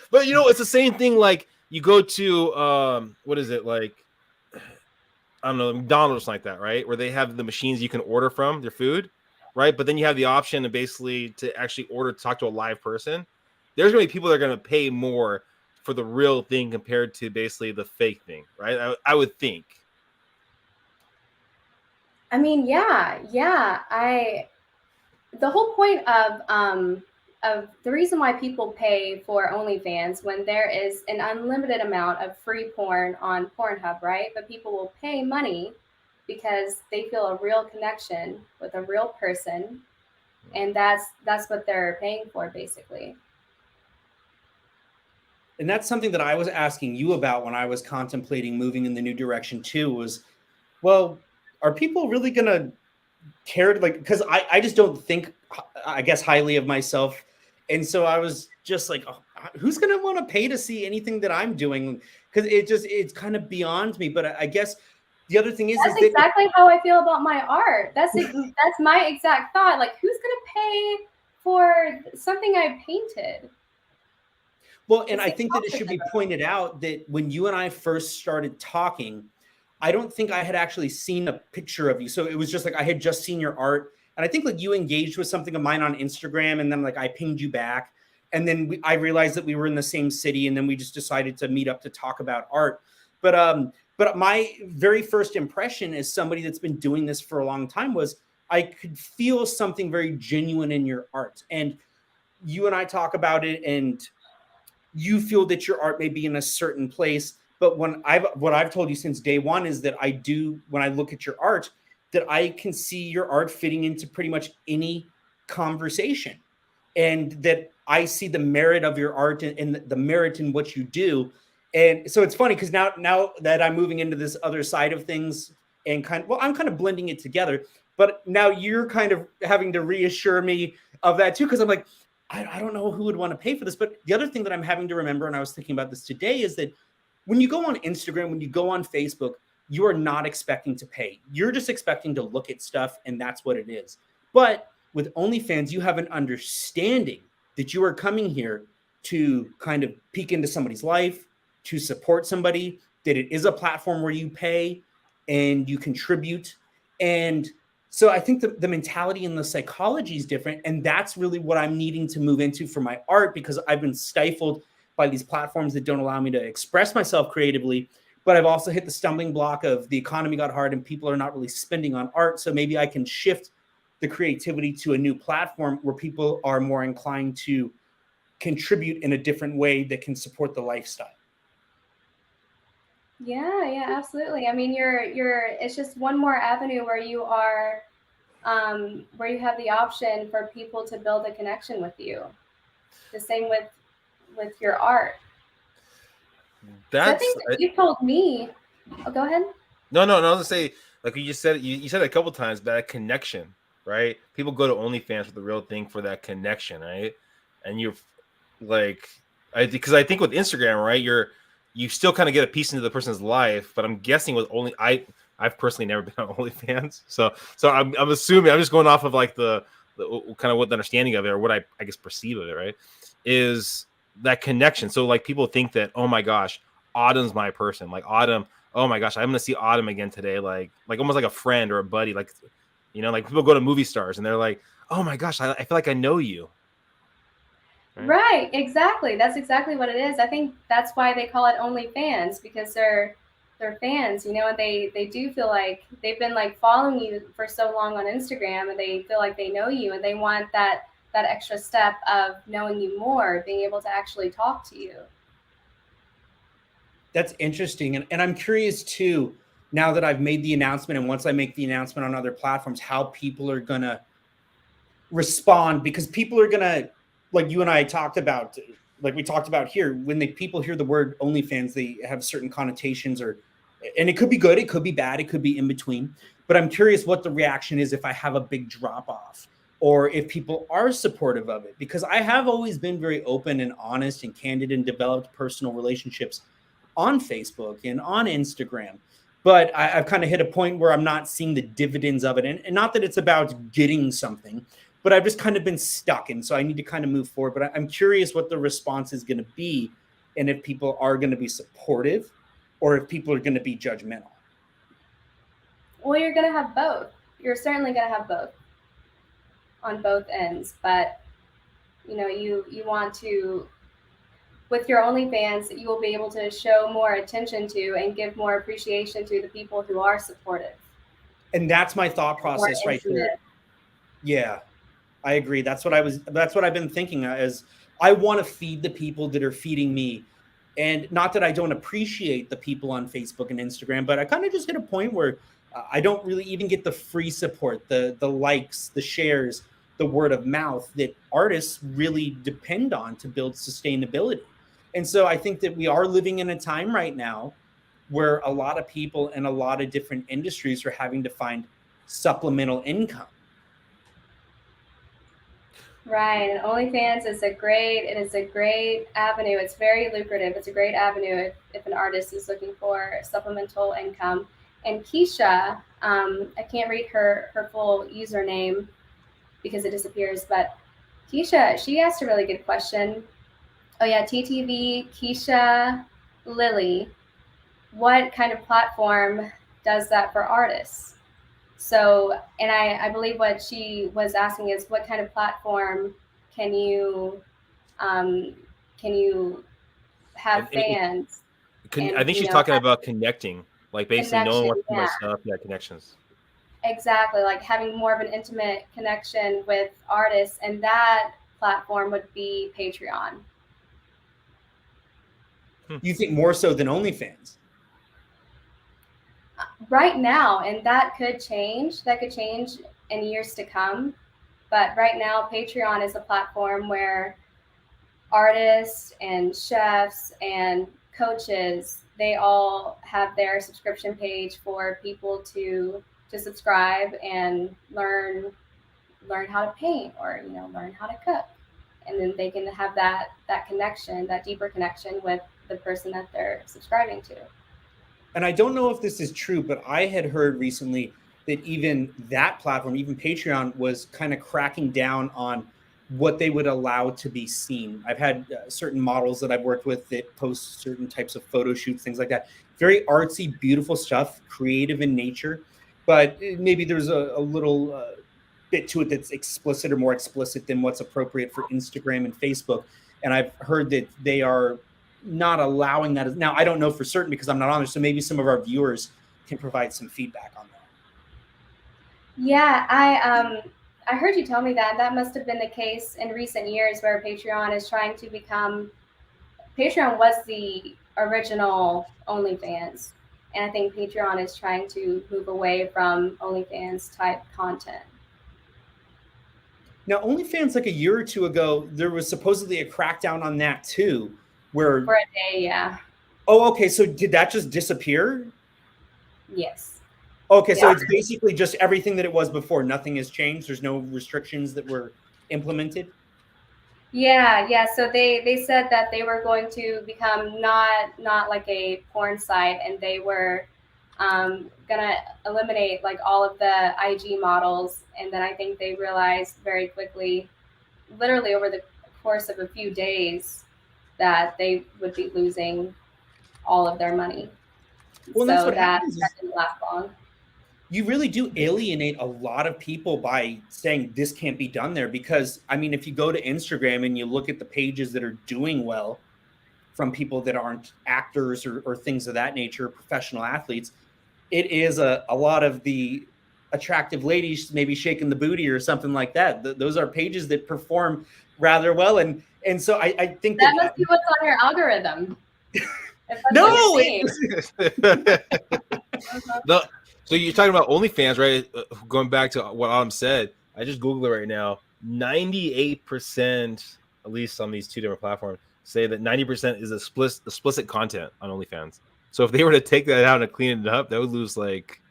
But you know, it's the same thing. Like you go to what is it like? I don't know, McDonald's like that, right? Where they have the machines you can order from their food, right? But then you have the option to actually talk to a live person. There's going to be people that are going to pay more for the real thing compared to basically the fake thing, right? I would think. I mean, yeah. The whole point of the reason why people pay for OnlyFans when there is an unlimited amount of free porn on Pornhub, right? But people will pay money because they feel a real connection with a real person, and that's what they're paying for, basically. And that's something that I was asking you about when I was contemplating moving in the new direction too, was, well, are people really going to care? Like, because I just don't think, I guess, highly of myself. And so I was just like, oh, who's going to want to pay to see anything that I'm doing? because it's kind of beyond me. But I guess the other thing is that's that exactly how I feel about my art. That's my exact thought. Like, who's gonna pay for something I painted? well, and I think that it should be pointed out that when you and I first started talking, I don't think I had actually seen a picture of you. So it was just like I had just seen your art, and I think like you engaged with something of mine on Instagram, and then like I pinged you back, and then I realized that we were in the same city, and then we just decided to meet up to talk about art. But my very first impression as somebody that's been doing this for a long time was I could feel something very genuine in your art, and you and I talk about it, and you feel that your art may be in a certain place. But what I've told you since day one is that when I look at your art, that I can see your art fitting into pretty much any conversation, and that I see the merit of your art and the merit in what you do. And so it's funny because now that I'm moving into this other side of things and I'm kind of blending it together, but now you're kind of having to reassure me of that too. Cause I'm like, I don't know who would want to pay for this. But the other thing that I'm having to remember, and I was thinking about this today, is that when you go on Instagram, when you go on Facebook, you are not expecting to pay. You're just expecting to look at stuff, and that's what it is. But with OnlyFans, you have an understanding that you are coming here to kind of peek into somebody's life, to support somebody, that it is a platform where you pay and you contribute. And so I think the mentality and the psychology is different. And that's really what I'm needing to move into for my art, because I've been stifled by these platforms that don't allow me to express myself creatively. But I've also hit the stumbling block of the economy got hard and people are not really spending on art. So maybe I can shift the creativity to a new platform where people are more inclined to contribute in a different way that can support the lifestyle. Yeah, absolutely. I mean, it's just one more avenue where you are, where you have the option for people to build a connection with you. The same with your art. That's, I think you told me. Oh, go ahead. No. I was gonna say, like you just said, you said it a couple times, that connection, right? People go to OnlyFans for the real thing, for that connection, right? And you're like, because I think with Instagram, right, you still kind of get a piece into the person's life, but I'm guessing with I've personally never been on OnlyFans, so I'm assuming, I'm just going off of like the kind of what the understanding of it, or what I guess perceive of it, right, is that connection. So like people think that, oh my gosh, Autumn's my person, like Autumn, oh my gosh, I'm gonna see Autumn again today, like almost like a friend or a buddy, like, you know, like people go to movie stars and they're like, oh my gosh, I feel like I know you. Right, exactly. That's exactly what it is. I think that's why they call it OnlyFans, because they're fans, you know, and they do feel like they've been like following you for so long on Instagram, and they feel like they know you, and they want that extra step of knowing you more, being able to actually talk to you. That's interesting. And I'm curious too, now that I've made the announcement, and once I make the announcement on other platforms, how people are going to respond, because people are going to, like you and I talked about, like we talked about here, when people hear the word OnlyFans, they have certain connotations, and it could be good, it could be bad, it could be in between. But I'm curious what the reaction is if I have a big drop off, or if people are supportive of it, because I have always been very open and honest and candid and developed personal relationships on Facebook and on Instagram. But I've kind of hit a point where I'm not seeing the dividends of it. And not that it's about getting something, but I've just kind of been stuck. And so I need to kind of move forward. But I'm curious what the response is going to be, and if people are going to be supportive or if people are going to be judgmental. Well, you're going to have both. You're certainly going to have both on both ends. But, you know, you want to, with your OnlyFans, you will be able to show more attention to and give more appreciation to the people who are supportive. And that's my thought process right there. Yeah, I agree. That's what I've been thinking, as I want to feed the people that are feeding me. And not that I don't appreciate the people on Facebook and Instagram, but I kind of just hit a point where I don't really even get the free support, the likes, the shares, the word of mouth that artists really depend on to build sustainability. And so I think that we are living in a time right now where a lot of people in a lot of different industries are having to find supplemental income. Right, and OnlyFans is a great avenue. It's very lucrative. It's a great avenue if an artist is looking for supplemental income. And Keisha, I can't read her full username because it disappears, but Keisha, she asked a really good question. Oh yeah, TTV Keisha Lily. What kind of platform does that for artists? So, and I believe what she was asking is what kind of platform can you um, can you have And fans I and think she's talking have about connecting, like basically knowing connection? what to do my Yeah, stuff. Yeah, connections. exactly. Like having more of an intimate connection with artists, and that platform would be Patreon. You think more so than OnlyFans? Right now, and that could change. That could change in years to come. But right now, Patreon is a platform where artists and chefs and coaches, they all have their subscription page for people to subscribe and learn how to paint, or learn how to cook, and then they can have that connection, that deeper connection with the person that they're subscribing to. And I don't know if this is true, but I had heard recently that even that platform, even Patreon, was kind of cracking down on what they would allow to be seen. I've had certain models that I've worked with that post certain types of photo shoots, things like that. Very artsy, beautiful stuff, creative in nature. But maybe there's a little bit to it that's explicit or more explicit than what's appropriate for Instagram and Facebook. And I've heard that they are not allowing that. Now, I don't know for certain because I'm not on there. So maybe some of our viewers can provide some feedback on that. Yeah, I heard you tell me that. That must have been the case in recent years where Patreon is trying to become. Patreon was the original OnlyFans, and I think Patreon is trying to move away from OnlyFans type content. Now, OnlyFans, like a year or two ago, there was supposedly a crackdown on that too, where, For a day, yeah. oh, okay, so did that just disappear? Yes. Okay, so Yeah. it's basically just everything that it was before. Nothing has changed. There's no restrictions that were implemented. Yeah. So they said that they were going to become not like a porn site, and they were gonna eliminate like all of the IG models. And then I think they realized very quickly, literally over the course of a few days, that they would be losing all of their money. Well, that's So what that happens that is didn't last long. you really do alienate a lot of people by saying this can't be done there. Because I mean, if you go to Instagram and you look at the pages that are doing well from people that aren't actors or things of that nature, professional athletes, it is a lot of the attractive ladies maybe shaking the booty or something like that. Those are pages that perform rather well. And so I think That must be what's on your algorithm. If that's no, what you're seeing. No, so you're talking about OnlyFans, right? Going back to what Autumn said, I just Googled it right now. 98%, at least on these two different platforms, say that 90% is explicit content on OnlyFans. So if they were to take that out and clean it up, that would lose like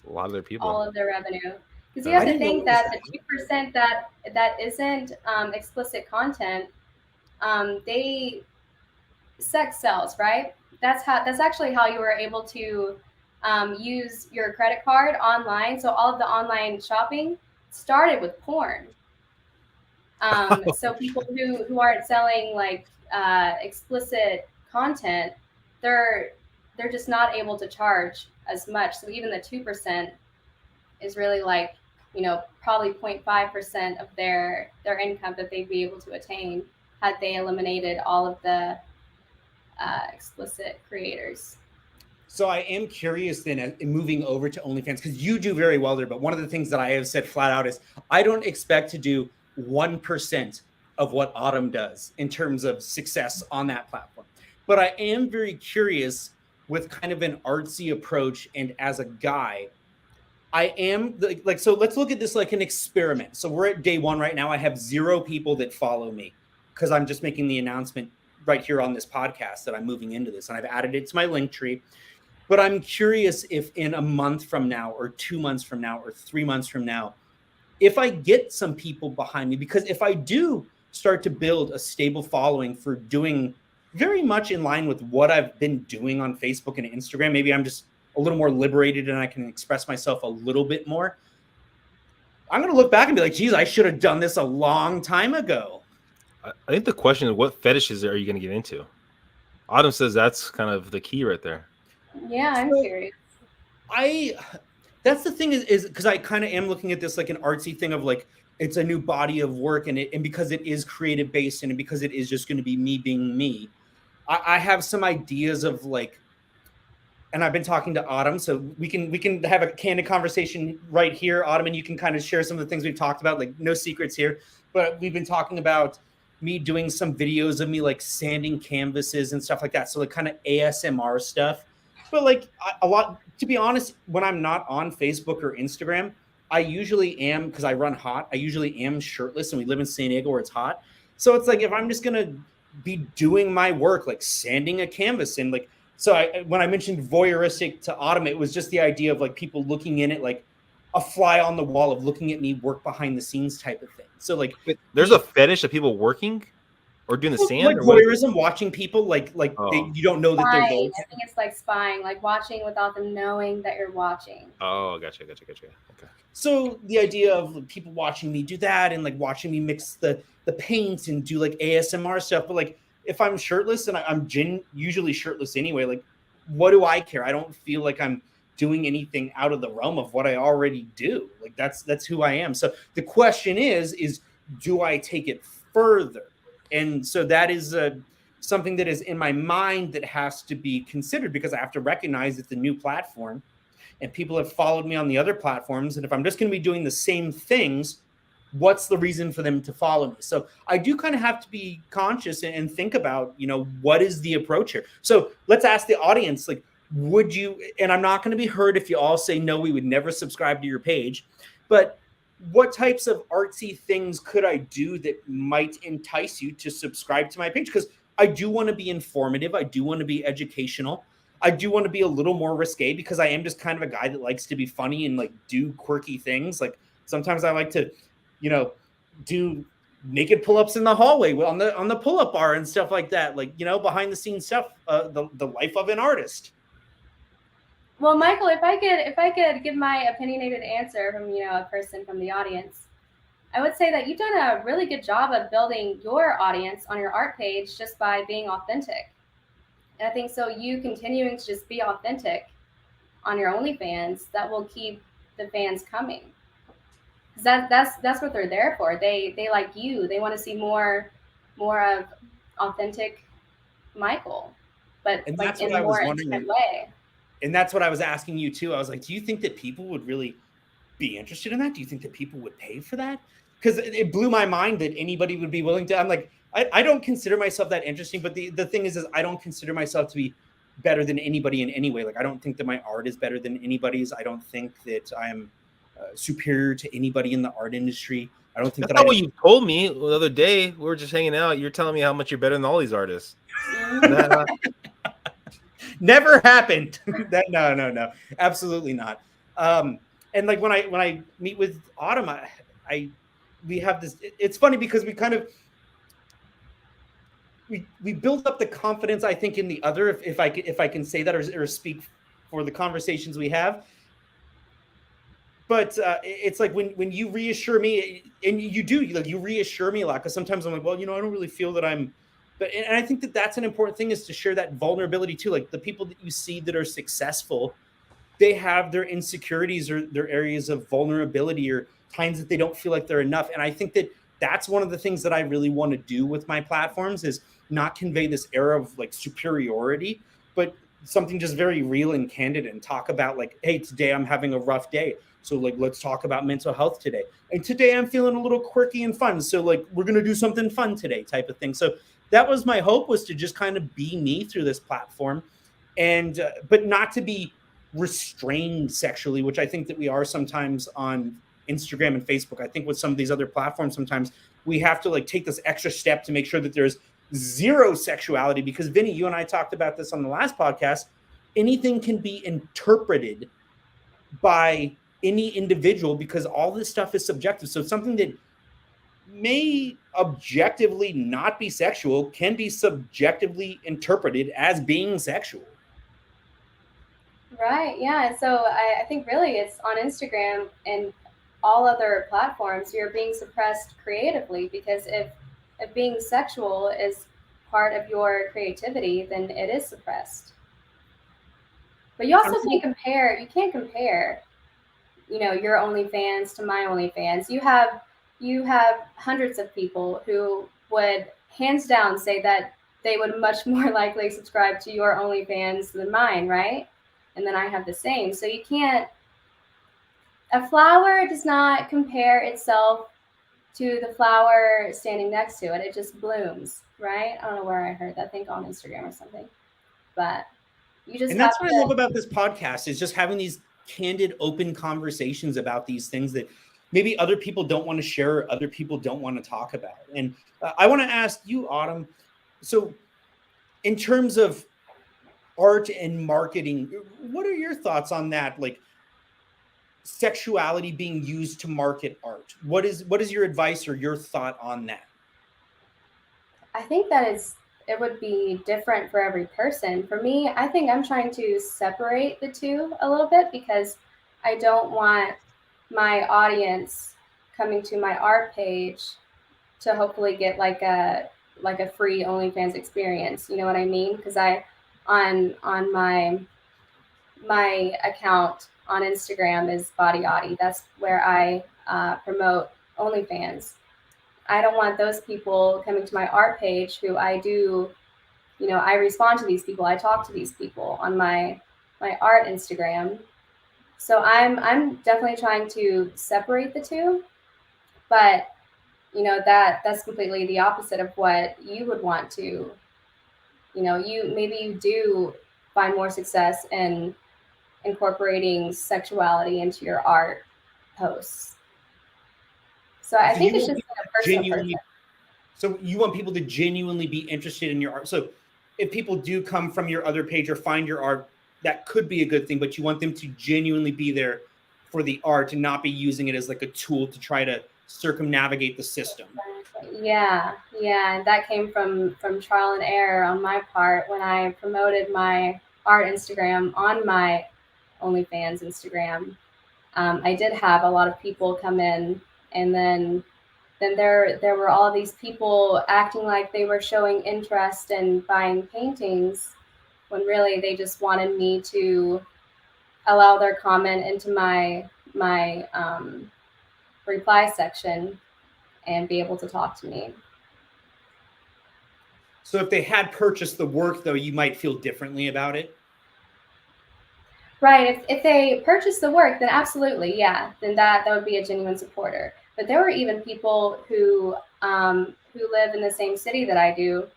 a lot of their people. All of their revenue. Because you have to think that the 2% that isn't explicit content, they sex sells, right? That's actually how you were able to use your credit card online. So all of the online shopping started with porn. So people who aren't selling like explicit content, they're just not able to charge as much. So even the 2% is really like, probably 0.5% of their income that they'd be able to attain had they eliminated all of the explicit creators. So I am curious then, in moving over to OnlyFans, because you do very well there. But one of the things that I have said flat out is I don't expect to do 1% of what Autumn does in terms of success on that platform. But I am very curious with kind of an artsy approach. And as a guy, I am like, so let's look at this like an experiment. So we're at day one right now. I have 0 people that follow me because I'm just making the announcement right here on this podcast that I'm moving into this. And I've added it to my link tree. But I'm curious if in a month from now or 2 months from now or 3 months from now, if I get some people behind me, because if I do start to build a stable following for doing very much in line with what I've been doing on Facebook and Instagram, maybe I'm just a little more liberated and I can express myself a little bit more. I'm going to look back and be like, geez, I should have done this a long time ago. I think the question is, what fetishes are you going to get into? Autumn says that's kind of the key right there. Yeah, I'm curious. That's the thing is because I kind of am looking at this like an artsy thing of like, it's a new body of work, and because it is creative based and because it is just going to be me being me, I have some ideas of like, and I've been talking to Autumn, so we can have a candid conversation right here, Autumn, and you can kind of share some of the things we've talked about, like no secrets here, but we've been talking about me doing some videos of me like sanding canvases and stuff like that, so like kind of ASMR stuff. But like a lot, to be honest, when I'm not on Facebook or Instagram, I usually am, because I run hot, I usually am shirtless, and we live in San Diego where it's hot. So it's like, if I'm just going to be doing my work, like sanding a canvas, and like, so when I mentioned voyeuristic to Autumn, it was just the idea of like people looking in it, like a fly on the wall of looking at me work behind the scenes type of thing. So like, there's a fetish of people working or doing the sand, like or voyeurism, watching people like you don't know that they're Spying. there. I think it's like spying, like watching without them knowing that you're watching. Oh, gotcha. Okay. So the idea of people watching me do that and like watching me mix the paint and do like ASMR stuff, but like if I'm shirtless, and I'm usually shirtless anyway, like what do I care? I don't feel like I'm doing anything out of the realm of what I already do. Like that's who I am. So the question is do I take it further? And so that is something that is in my mind that has to be considered, because I have to recognize it's a new platform and people have followed me on the other platforms. And if I'm just going to be doing the same things, what's the reason for them to follow me? So I do kind of have to be conscious and think about, what is the approach here? So let's ask the audience, like, would you, and I'm not going to be hurt if you all say, no, we would never subscribe to your page, but what types of artsy things could I do that might entice you to subscribe to my page? Because I do want to be informative. I do want to be educational. I do want to be a little more risque, because I am just kind of a guy that likes to be funny and like do quirky things. Like sometimes I like to, do naked pull-ups in the hallway on the pull-up bar and stuff like that. Like, behind the scenes stuff, the life of an artist. Well, Michael, if I could give my opinionated answer from a person from the audience, I would say that you've done a really good job of building your audience on your art page just by being authentic. And I think so you continuing to just be authentic on your OnlyFans, that will keep the fans coming. Because that's what they're there for. They like you. They want to see more of authentic Michael, but and like that's in what a I was more wondering. intimate way. And that's what I was asking you too. I was like, do you think that people would really be interested in that? Do you think that people would pay for that? Because it blew my mind that anybody would be willing to. I'm like, I don't consider myself that interesting, but the thing is I don't consider myself to be better than anybody in any way. Like, I don't think that my art is better than anybody's. I don't think that I am superior to anybody in the art industry. I don't think that's not what you told me the other day. We were just hanging out. You're telling me how much you're better than all these artists. Never happened. No, absolutely not. And like when I meet with Autumn, we have this. It's funny because we kind of we build up the confidence, I think, in the other, if I can say that or speak for the conversations we have. But it's like when you reassure me, and you reassure me a lot, because sometimes I'm like, well, I don't really feel that I'm. And I think that that's an important thing, is to share that vulnerability too. Like the people that you see that are successful, they have their insecurities or their areas of vulnerability or times that they don't feel like they're enough. And I think that that's one of the things that I really want to do with my platforms, is not convey this air of like superiority, but something just very real and candid, and talk about like, hey, today I'm having a rough day. So like, let's talk about mental health today. And today I'm feeling a little quirky and fun. So like, we're going to do something fun today type of thing. So that was my hope, was to just kind of be me through this platform, and but not to be restrained sexually, which I think that we are sometimes on Instagram and Facebook. I think with some of these other platforms, sometimes we have to like take this extra step to make sure that there's zero sexuality, because Vinnie, you and I talked about this on the last podcast. Anything can be interpreted by any individual, because all this stuff is subjective. So something that may objectively not be sexual can be subjectively interpreted as being sexual. Right. Yeah. So I think really it's on Instagram and all other platforms, you're being suppressed creatively, because if being sexual is part of your creativity, then it is suppressed. But you also can't compare. You can't compare, your OnlyFans to my OnlyFans. You have hundreds of people who would hands down say that they would much more likely subscribe to your OnlyFans than mine, right? And then I have the same. So you can't. A flower does not compare itself to the flower standing next to it. It just blooms, right? I don't know where I heard that. I think on Instagram or something. But you just and that's what I love about this podcast, is just having these candid, open conversations about these things that maybe other people don't want to share, or other people don't want to talk about. And I want to ask you, Autumn, so in terms of art and marketing, what are your thoughts on that? Like, sexuality being used to market art. What is your advice or your thought on that? I think that it would be different for every person. For me, I think I'm trying to separate the two a little bit, because I don't want my audience coming to my art page to hopefully get like a free OnlyFans experience. You know what I mean? Because on my account on Instagram is Body Yachty. That's where I promote OnlyFans. I don't want those people coming to my art page who I do, I respond to these people. I talk to these people on my art Instagram. So I'm definitely trying to separate the two, but that's completely the opposite of what you would want to, you do find more success in incorporating sexuality into your art posts. So I think it's just a personal person. So you want people to genuinely be interested in your art. So if people do come from your other page or find your art, that could be a good thing, but you want them to genuinely be there for the art and not be using it as like a tool to try to circumnavigate the system. Yeah. And that came from trial and error on my part when I promoted my art Instagram on my OnlyFans Instagram. I did have a lot of people come in, and then there were all these people acting like they were showing interest in buying paintings, when really they just wanted me to allow their comment into my reply section and be able to talk to me. So if they had purchased the work, though, you might feel differently about it. Right. If they purchase the work, then absolutely, yeah. Then that would be a genuine supporter. But there were even people who live in the same city that I do,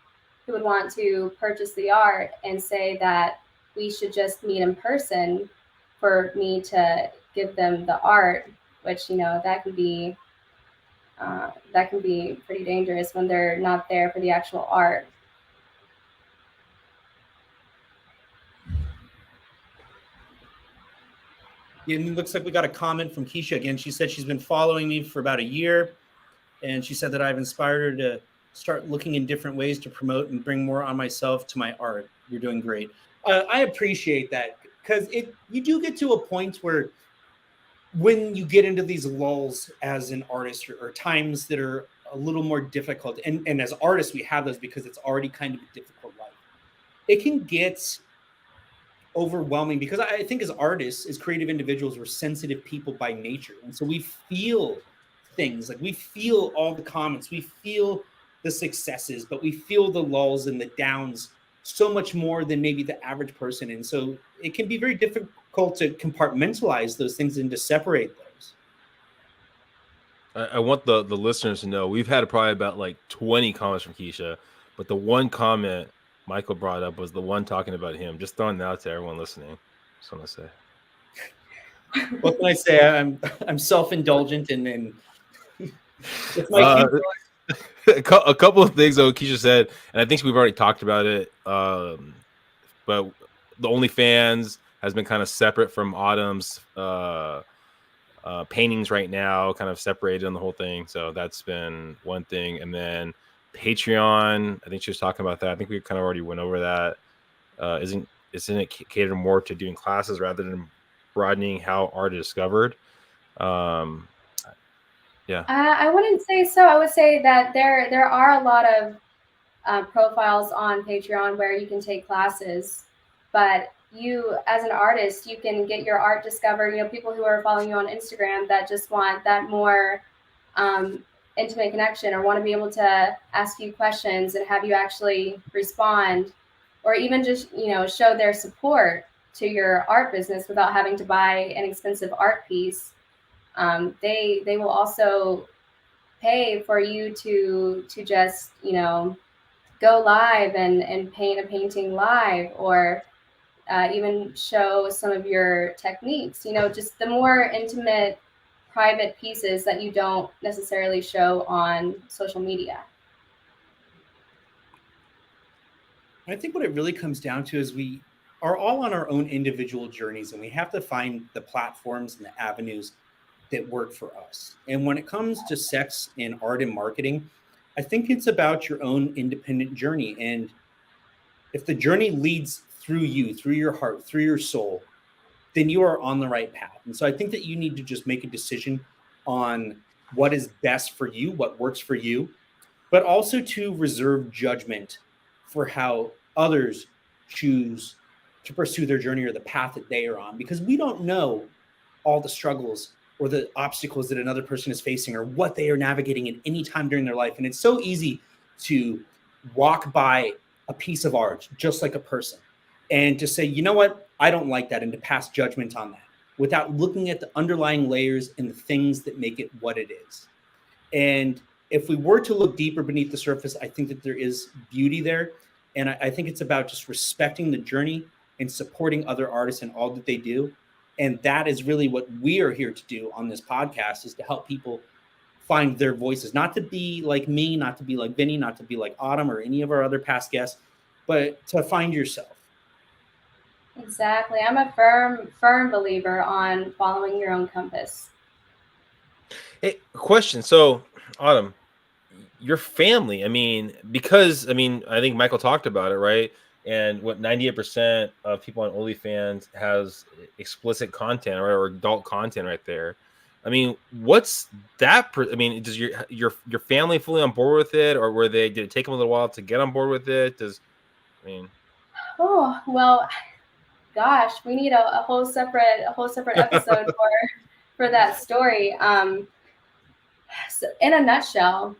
who would want to purchase the art and say that we should just meet in person for me to give them the art, which that can be pretty dangerous when they're not there for the actual art. It looks like we got a comment from Keisha again. She said she's been following me for about a year, and she said that I've inspired her to start looking in different ways to promote and bring more on myself to my art. You're doing great. I appreciate that, because you do get to a point where when you get into these lulls as an artist, or times that are a little more difficult, and as artists we have those because it's already kind of a difficult life, it can get overwhelming, because I think as artists, as creative individuals, we're sensitive people by nature, and so we feel things. Like, we feel all the comments, we feel the successes, but we feel the lulls and the downs so much more than maybe the average person. And so it can be very difficult to compartmentalize those things and to separate those. I want the listeners to know we've had probably about like 20 comments from Keisha, but the one comment Michael brought up was the one talking about him. Just throwing that out to everyone listening. Just want to say. What can I say? I'm self-indulgent, and it's a couple of things though Keisha said, and I think we've already talked about it. But the OnlyFans has been kind of separate from Autumn's paintings right now, kind of separated on the whole thing. So that's been one thing. And then Patreon, I think she was talking about that. I think we kind of already went over that. Isn't it catered more to doing classes rather than broadening how art is discovered? Yeah. I wouldn't say so. I would say that there are a lot of profiles on Patreon where you can take classes, but you as an artist, you can get your art discovered. You know, people who are following you on Instagram that just want that more intimate connection, or want to be able to ask you questions and have you actually respond, or even just, you know, show their support to your art business without having to buy an expensive art piece. They will also pay for you to just, you know, go live and paint a painting live, or even show some of your techniques. You know, just the more intimate, private pieces that you don't necessarily show on social media. I think what it really comes down to is we are all on our own individual journeys, and we have to find the platforms and the avenues that work for us. And when it comes to sex and art and marketing, I think it's about your own independent journey. And if the journey leads through you, through your heart, through your soul, then you are on the right path. And so I think that you need to just make a decision on what is best for you, what works for you, but also to reserve judgment for how others choose to pursue their journey or the path that they are on, because we don't know all the struggles or the obstacles that another person is facing, or what they are navigating at any time during their life. And it's so easy to walk by a piece of art just like a person and to say, you know what, I don't like that, and to pass judgment on that without looking at the underlying layers and the things that make it what it is. And if we were to look deeper beneath the surface, I think that there is beauty there. And I think it's about just respecting the journey and supporting other artists and all that they do. And that is really what we are here to do on this podcast, is to help people find their voices, not to be like me, not to be like Vinnie, not to be like Autumn or any of our other past guests, but to find yourself. Exactly. I'm a firm believer on following your own compass. Hey, question. So, Autumn, your family, I mean, because, I mean, I think Michael talked about it, right? And what 98% of people on OnlyFans has explicit content, right, or adult content right there. I mean, what's that? I mean, does your family fully on board with it, or did it take them a little while to get on board with it? Oh, well, gosh, we need a whole separate episode for that story. So in a nutshell,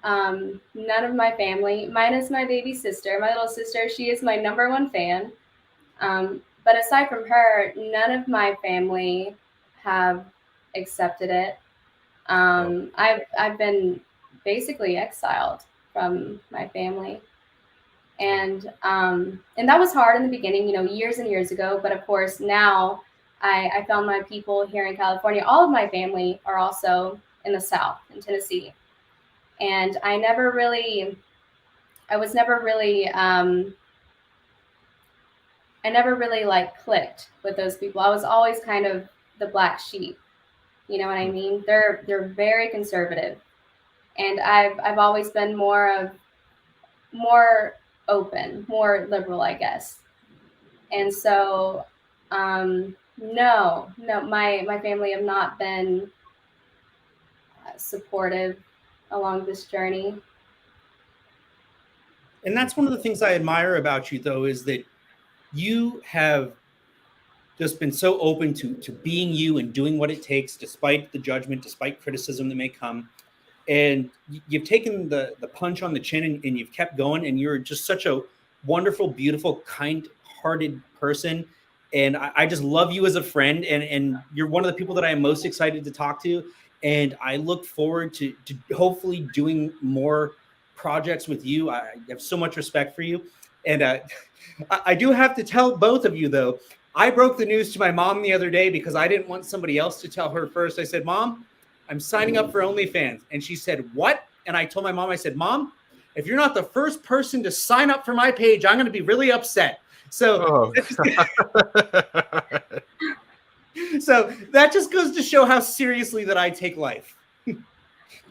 none of my family, minus my baby sister, my little sister, she is my #1 fan. But aside from her, none of my family have accepted it. I've been basically exiled from my family. And that was hard in the beginning, you know, years and years ago. But of course, now I found my people here in California. All of my family are also in the South, in Tennessee. And I was never really like clicked with those people. I was always kind of the black sheep. You know what I mean? They're very conservative. And I've always been more open, more liberal, I guess. And so no, my family have not been supportive along this journey. And that's one of the things I admire about you, though, is that you have just been so open to being you and doing what it takes, despite the judgment, despite criticism that may come. And you've taken the punch on the chin, and you've kept going. And you're just such a wonderful, beautiful, kind-hearted person. And I just love you as a friend. And you're one of the people that I am most excited to talk to. And I look forward to hopefully doing more projects with you. I have so much respect for you. And I do have to tell both of you, though, I broke the news to my mom the other day because I didn't want somebody else to tell her first. I said, Mom, I'm signing up for OnlyFans. And she said, what? And I told my mom, I said, Mom, if you're not the first person to sign up for my page, I'm going to be really upset. So So that just goes to show how seriously that I take life.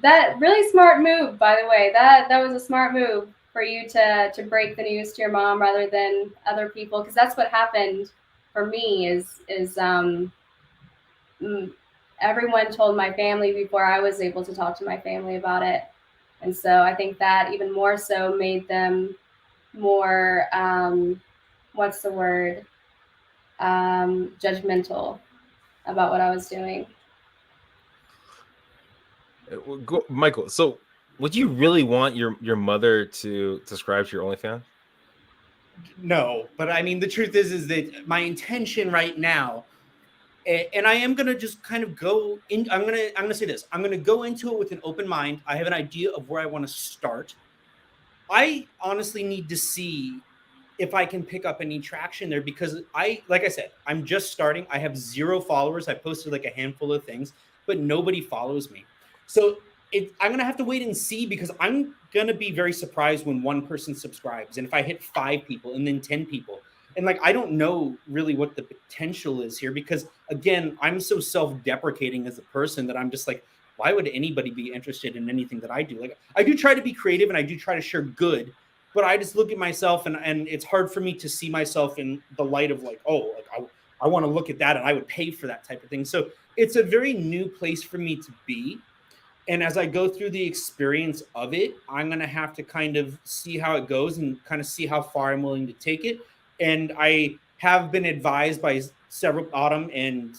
That really smart move, by the way. That was a smart move for you to break the news to your mom rather than other people, because that's what happened for me. Everyone told my family before I was able to talk to my family about it, and so I think that even more so made them more what's the word, judgmental about what I was doing. Michael, so would you really want your mother to subscribe to your OnlyFans? No, but I mean, the truth is that my intention right now, and I am gonna just kind of go in. I'm gonna say this. I'm gonna go into it with an open mind. I have an idea of where I want to start. I honestly need to see if I can pick up any traction there, because like I said, I'm just starting. I have 0 followers. I posted like a handful of things, but nobody follows me. So I'm gonna have to wait and see, because I'm gonna be very surprised when 1 person subscribes, and if I hit 5 people and then 10 people, and like I don't know really what the potential is here, because again, I'm so self-deprecating as a person that I'm just like, why would anybody be interested in anything that I do? Like, I do try to be creative and I do try to share good, but I just look at myself and it's hard for me to see myself in the light of like, oh, like I want to look at that and I would pay for that type of thing. So it's a very new place for me to be. And as I go through the experience of it, I'm going to have to kind of see how it goes and kind of see how far I'm willing to take it. And I have been advised by several, Autumn and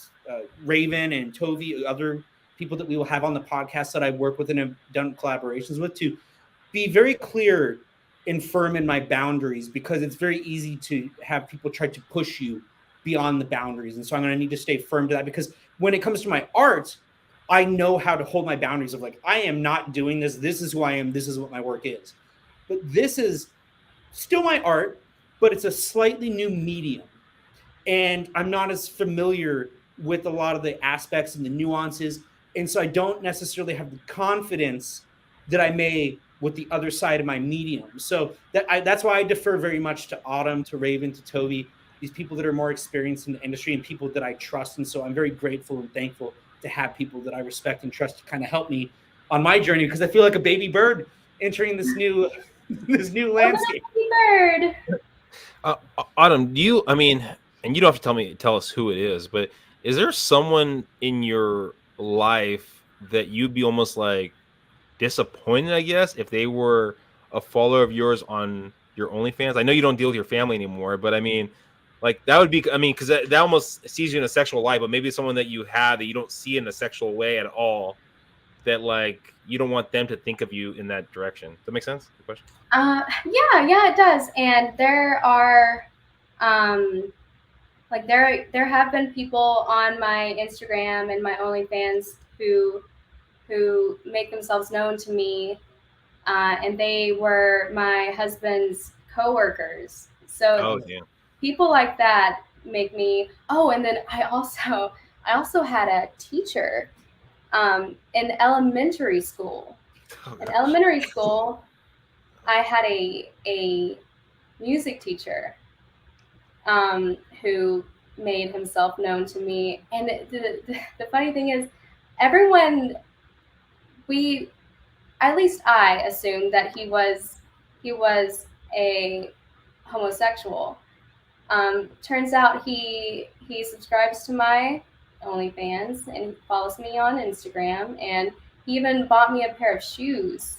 Raven and Tovi, other people that we will have on the podcast that I work with and have done collaborations with, to be very clear and firm in my boundaries, because it's very easy to have people try to push you beyond the boundaries. And so I'm going to need to stay firm to that, because when it comes to my art, I know how to hold my boundaries of like, I am not doing this. This is who I am. This is what my work is. But this is still my art, but it's a slightly new medium. And I'm not as familiar with a lot of the aspects and the nuances. And so I don't necessarily have the confidence that I may with the other side of my medium. So that's why I defer very much to Autumn, to Raven, to Toby, these people that are more experienced in the industry and people that I trust. And so I'm very grateful and thankful to have people that I respect and trust to kind of help me on my journey, because I feel like a baby bird entering this new landscape. Baby bird. Autumn, and you don't have to tell us who it is, but is there someone in your life that you'd be almost like disappointed, I guess, if they were a follower of yours on your OnlyFans? I know you don't deal with your family anymore, but I mean, like that would be, because that almost sees you in a sexual light, but maybe someone that you have that you don't see in a sexual way at all, that like you don't want them to think of you in that direction. Does that make sense? The question? Yeah, it does. And there are, like there have been people on my Instagram and my OnlyFans who make themselves known to me, and they were my husband's coworkers. So people like that make me. Oh, and then I also had a teacher in elementary school. In elementary school, I had a music teacher who made himself known to me. And the funny thing is, everyone, at least I assumed that he was a homosexual. Turns out he subscribes to my OnlyFans and follows me on Instagram, and he even bought me a pair of shoes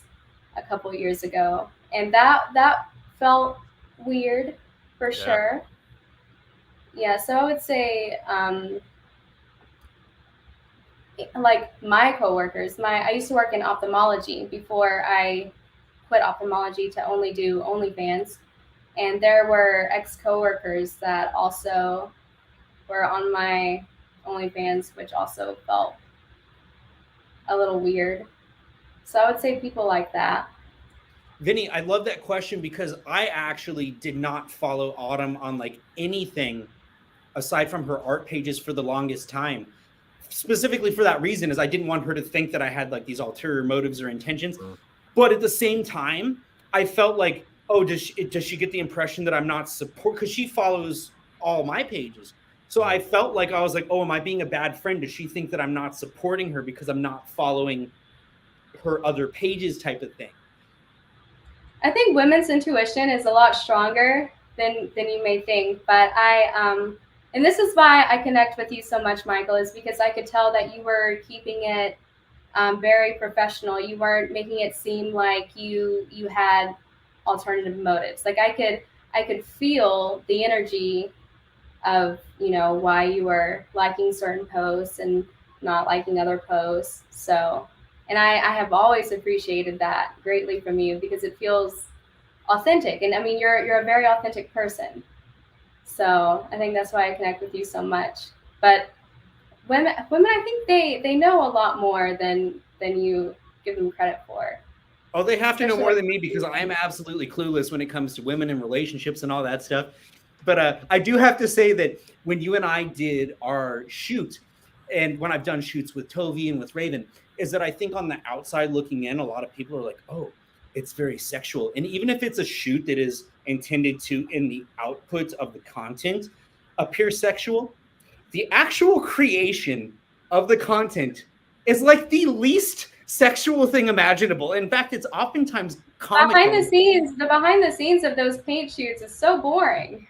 a couple years ago, and that felt weird for sure. Yeah, so I would say like my coworkers, I used to work in ophthalmology before I quit ophthalmology to only do OnlyFans, and there were ex-coworkers that also were on my OnlyFans, which also felt a little weird. So I would say people like that. Vinnie, I love that question, because I actually did not follow Autumn on like anything aside from her art pages for the longest time. Specifically for that reason, is I didn't want her to think that I had like these ulterior motives or intentions. But at the same time, I felt like, oh, does she get the impression that I'm not support? Because she follows all my pages. So I felt like I was like, oh, am I being a bad friend? Does she think that I'm not supporting her because I'm not following her other pages type of thing? I think women's intuition is a lot stronger than you may think. But and this is why I connect with you so much, Michael, is because I could tell that you were keeping it very professional. You weren't making it seem like you had alternative motives. Like I could feel the energy of, you know, why you were liking certain posts and not liking other posts. So, and I have always appreciated that greatly from you because it feels authentic. And I mean, you're a very authentic person. So I think that's why I connect with you so much. But women, I think they know a lot more than you give them credit for. Oh, they have to know more than me because I am absolutely clueless when it comes to women and relationships and all that stuff. But I do have to say that when you and I did our shoot, and when I've done shoots with Tovi and with Raven, is that I think on the outside looking in, a lot of people are like, oh, it's very sexual. And even if it's a shoot that is intended to, in the output of the content, appear sexual, the actual creation of the content is like the least sexual thing imaginable. In fact, it's oftentimes comical. The behind the scenes of those paint shoots is so boring.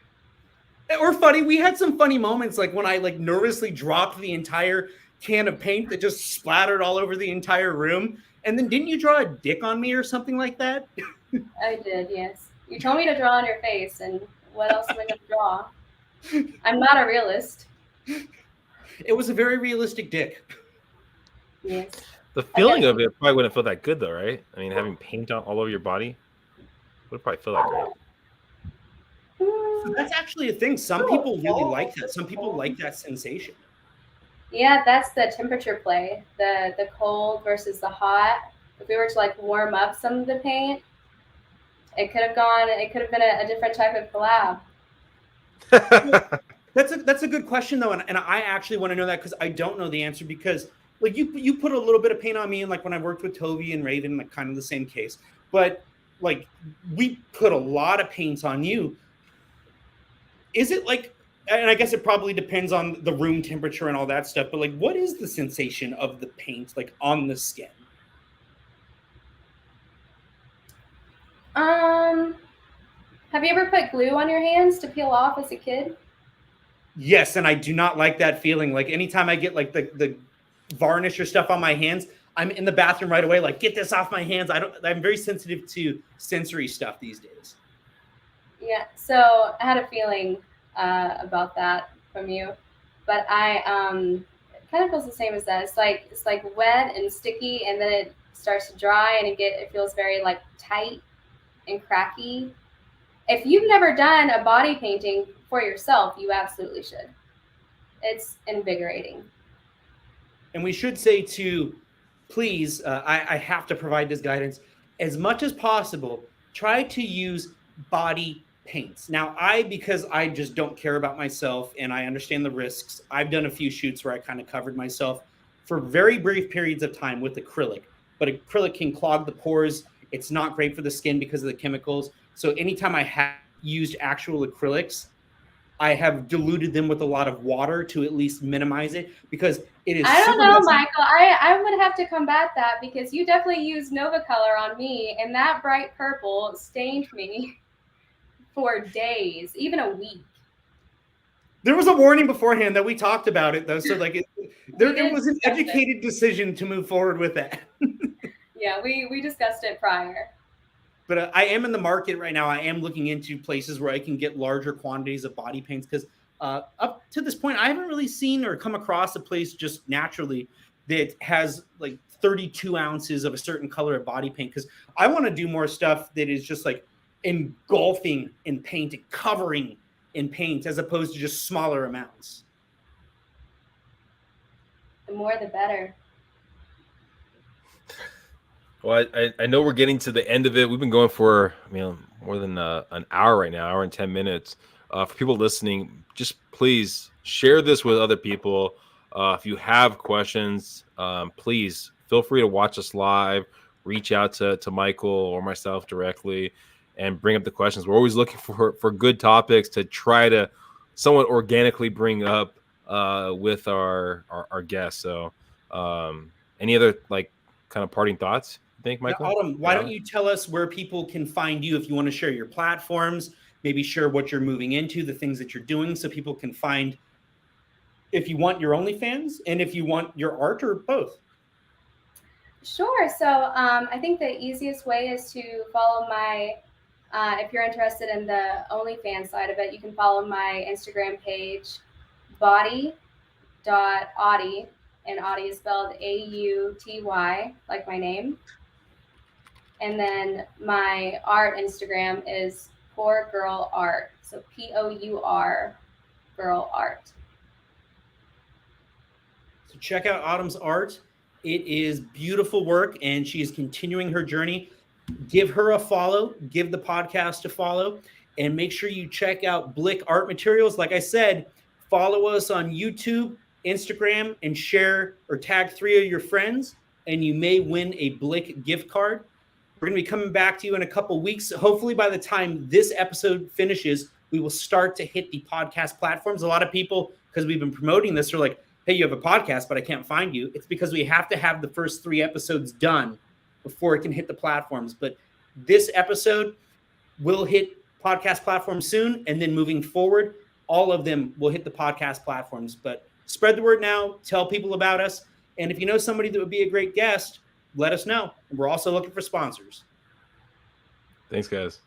Or funny. We had some funny moments, like when I like nervously dropped the entire can of paint that just splattered all over the entire room. And then didn't you draw a dick on me or something like that? I did, yes. You told me to draw on your face, and what else am I going to draw? I'm not a realist. It was a very realistic dick. Yes. The feeling of it probably wouldn't feel that good, though, right? I mean, having paint all over your body would probably feel that great. So that's actually a thing. Some people really like that. Some people like that sensation. Yeah, that's the temperature play. The cold versus the hot. If we were to like warm up some of the paint, it could have been a different type of collab. That's a good question though, and I actually want to know that because I don't know the answer, because like you put a little bit of paint on me, and like when I worked with Tovi and Raven, like kind of the same case, but like we put a lot of paints on you. Is it like, and I guess it probably depends on the room temperature and all that stuff, but like what is the sensation of the paint like on the skin? Have you ever put glue on your hands to peel off as a kid? Yes, and I do not like that feeling. Like anytime I get like the varnish or stuff on my hands, I'm in the bathroom right away, like get this off my hands. I'm very sensitive to sensory stuff these days. Yeah, so I had a feeling about that from you, but it kind of feels the same as that. It's like wet and sticky, and then it starts to dry, and it feels very like tight and cracky. If you've never done a body painting for yourself, you absolutely should. It's invigorating. And we should say too, please, I have to provide this guidance. As much as possible, try to use body paints. Now, because I just don't care about myself and I understand the risks, I've done a few shoots where I kind of covered myself for very brief periods of time with acrylic. But acrylic can clog the pores. It's not great for the skin because of the chemicals. So anytime I have used actual acrylics, I have diluted them with a lot of water to at least minimize it, because it is. I don't know, Michael. I would have to combat that, because you definitely used Nova Color on me, and that bright purple stained me for days, even a week. There was a warning beforehand that we talked about it, though. So like there was an educated decision to move forward with that. Yeah, we discussed it prior. But I am in the market right now. I am looking into places where I can get larger quantities of body paints, because up to this point, I haven't really seen or come across a place just naturally that has like 32 ounces of a certain color of body paint, because I want to do more stuff that is just like engulfing in paint and covering in paint, as opposed to just smaller amounts. The more the better. Well, I know we're getting to the end of it. We've been going for more than an hour right now, hour and 10 minutes. For people listening, just please share this with other people. If you have questions, please feel free to watch us live. Reach out to Michael or myself directly and bring up the questions. We're always looking for good topics to try to somewhat organically bring up with our guests. So any other like kind of parting thoughts, you think, Michael? Now, Autumn, why don't you tell us where people can find you if you want to share your platforms, maybe share what you're moving into, the things that you're doing, so people can find if you want your OnlyFans and if you want your art, or both. Sure. So I think the easiest way is to follow my, if you're interested in the OnlyFans side of it, you can follow my Instagram page, body.auty, and Auty is spelled Auty, like my name. And then my art Instagram is Pour Girl Art, so POUR Girl Art. So check out Autumn's art. It is beautiful work, and she is continuing her journey. Give her a follow, give the podcast a follow, and make sure you check out Blick Art Materials. Like I said, follow us on YouTube, Instagram, and share or tag 3 of your friends, and you may win a Blick gift card. We're going to be coming back to you in a couple weeks. Hopefully by the time this episode finishes, we will start to hit the podcast platforms. A lot of people, because we've been promoting this, are like, hey, you have a podcast, but I can't find you. It's because we have to have the first 3 episodes done before it can hit the platforms. But this episode will hit podcast platforms soon. And then moving forward, all of them will hit the podcast platforms. But spread the word now. Tell people about us. And if you know somebody that would be a great guest, let us know. We're also looking for sponsors. Thanks, guys.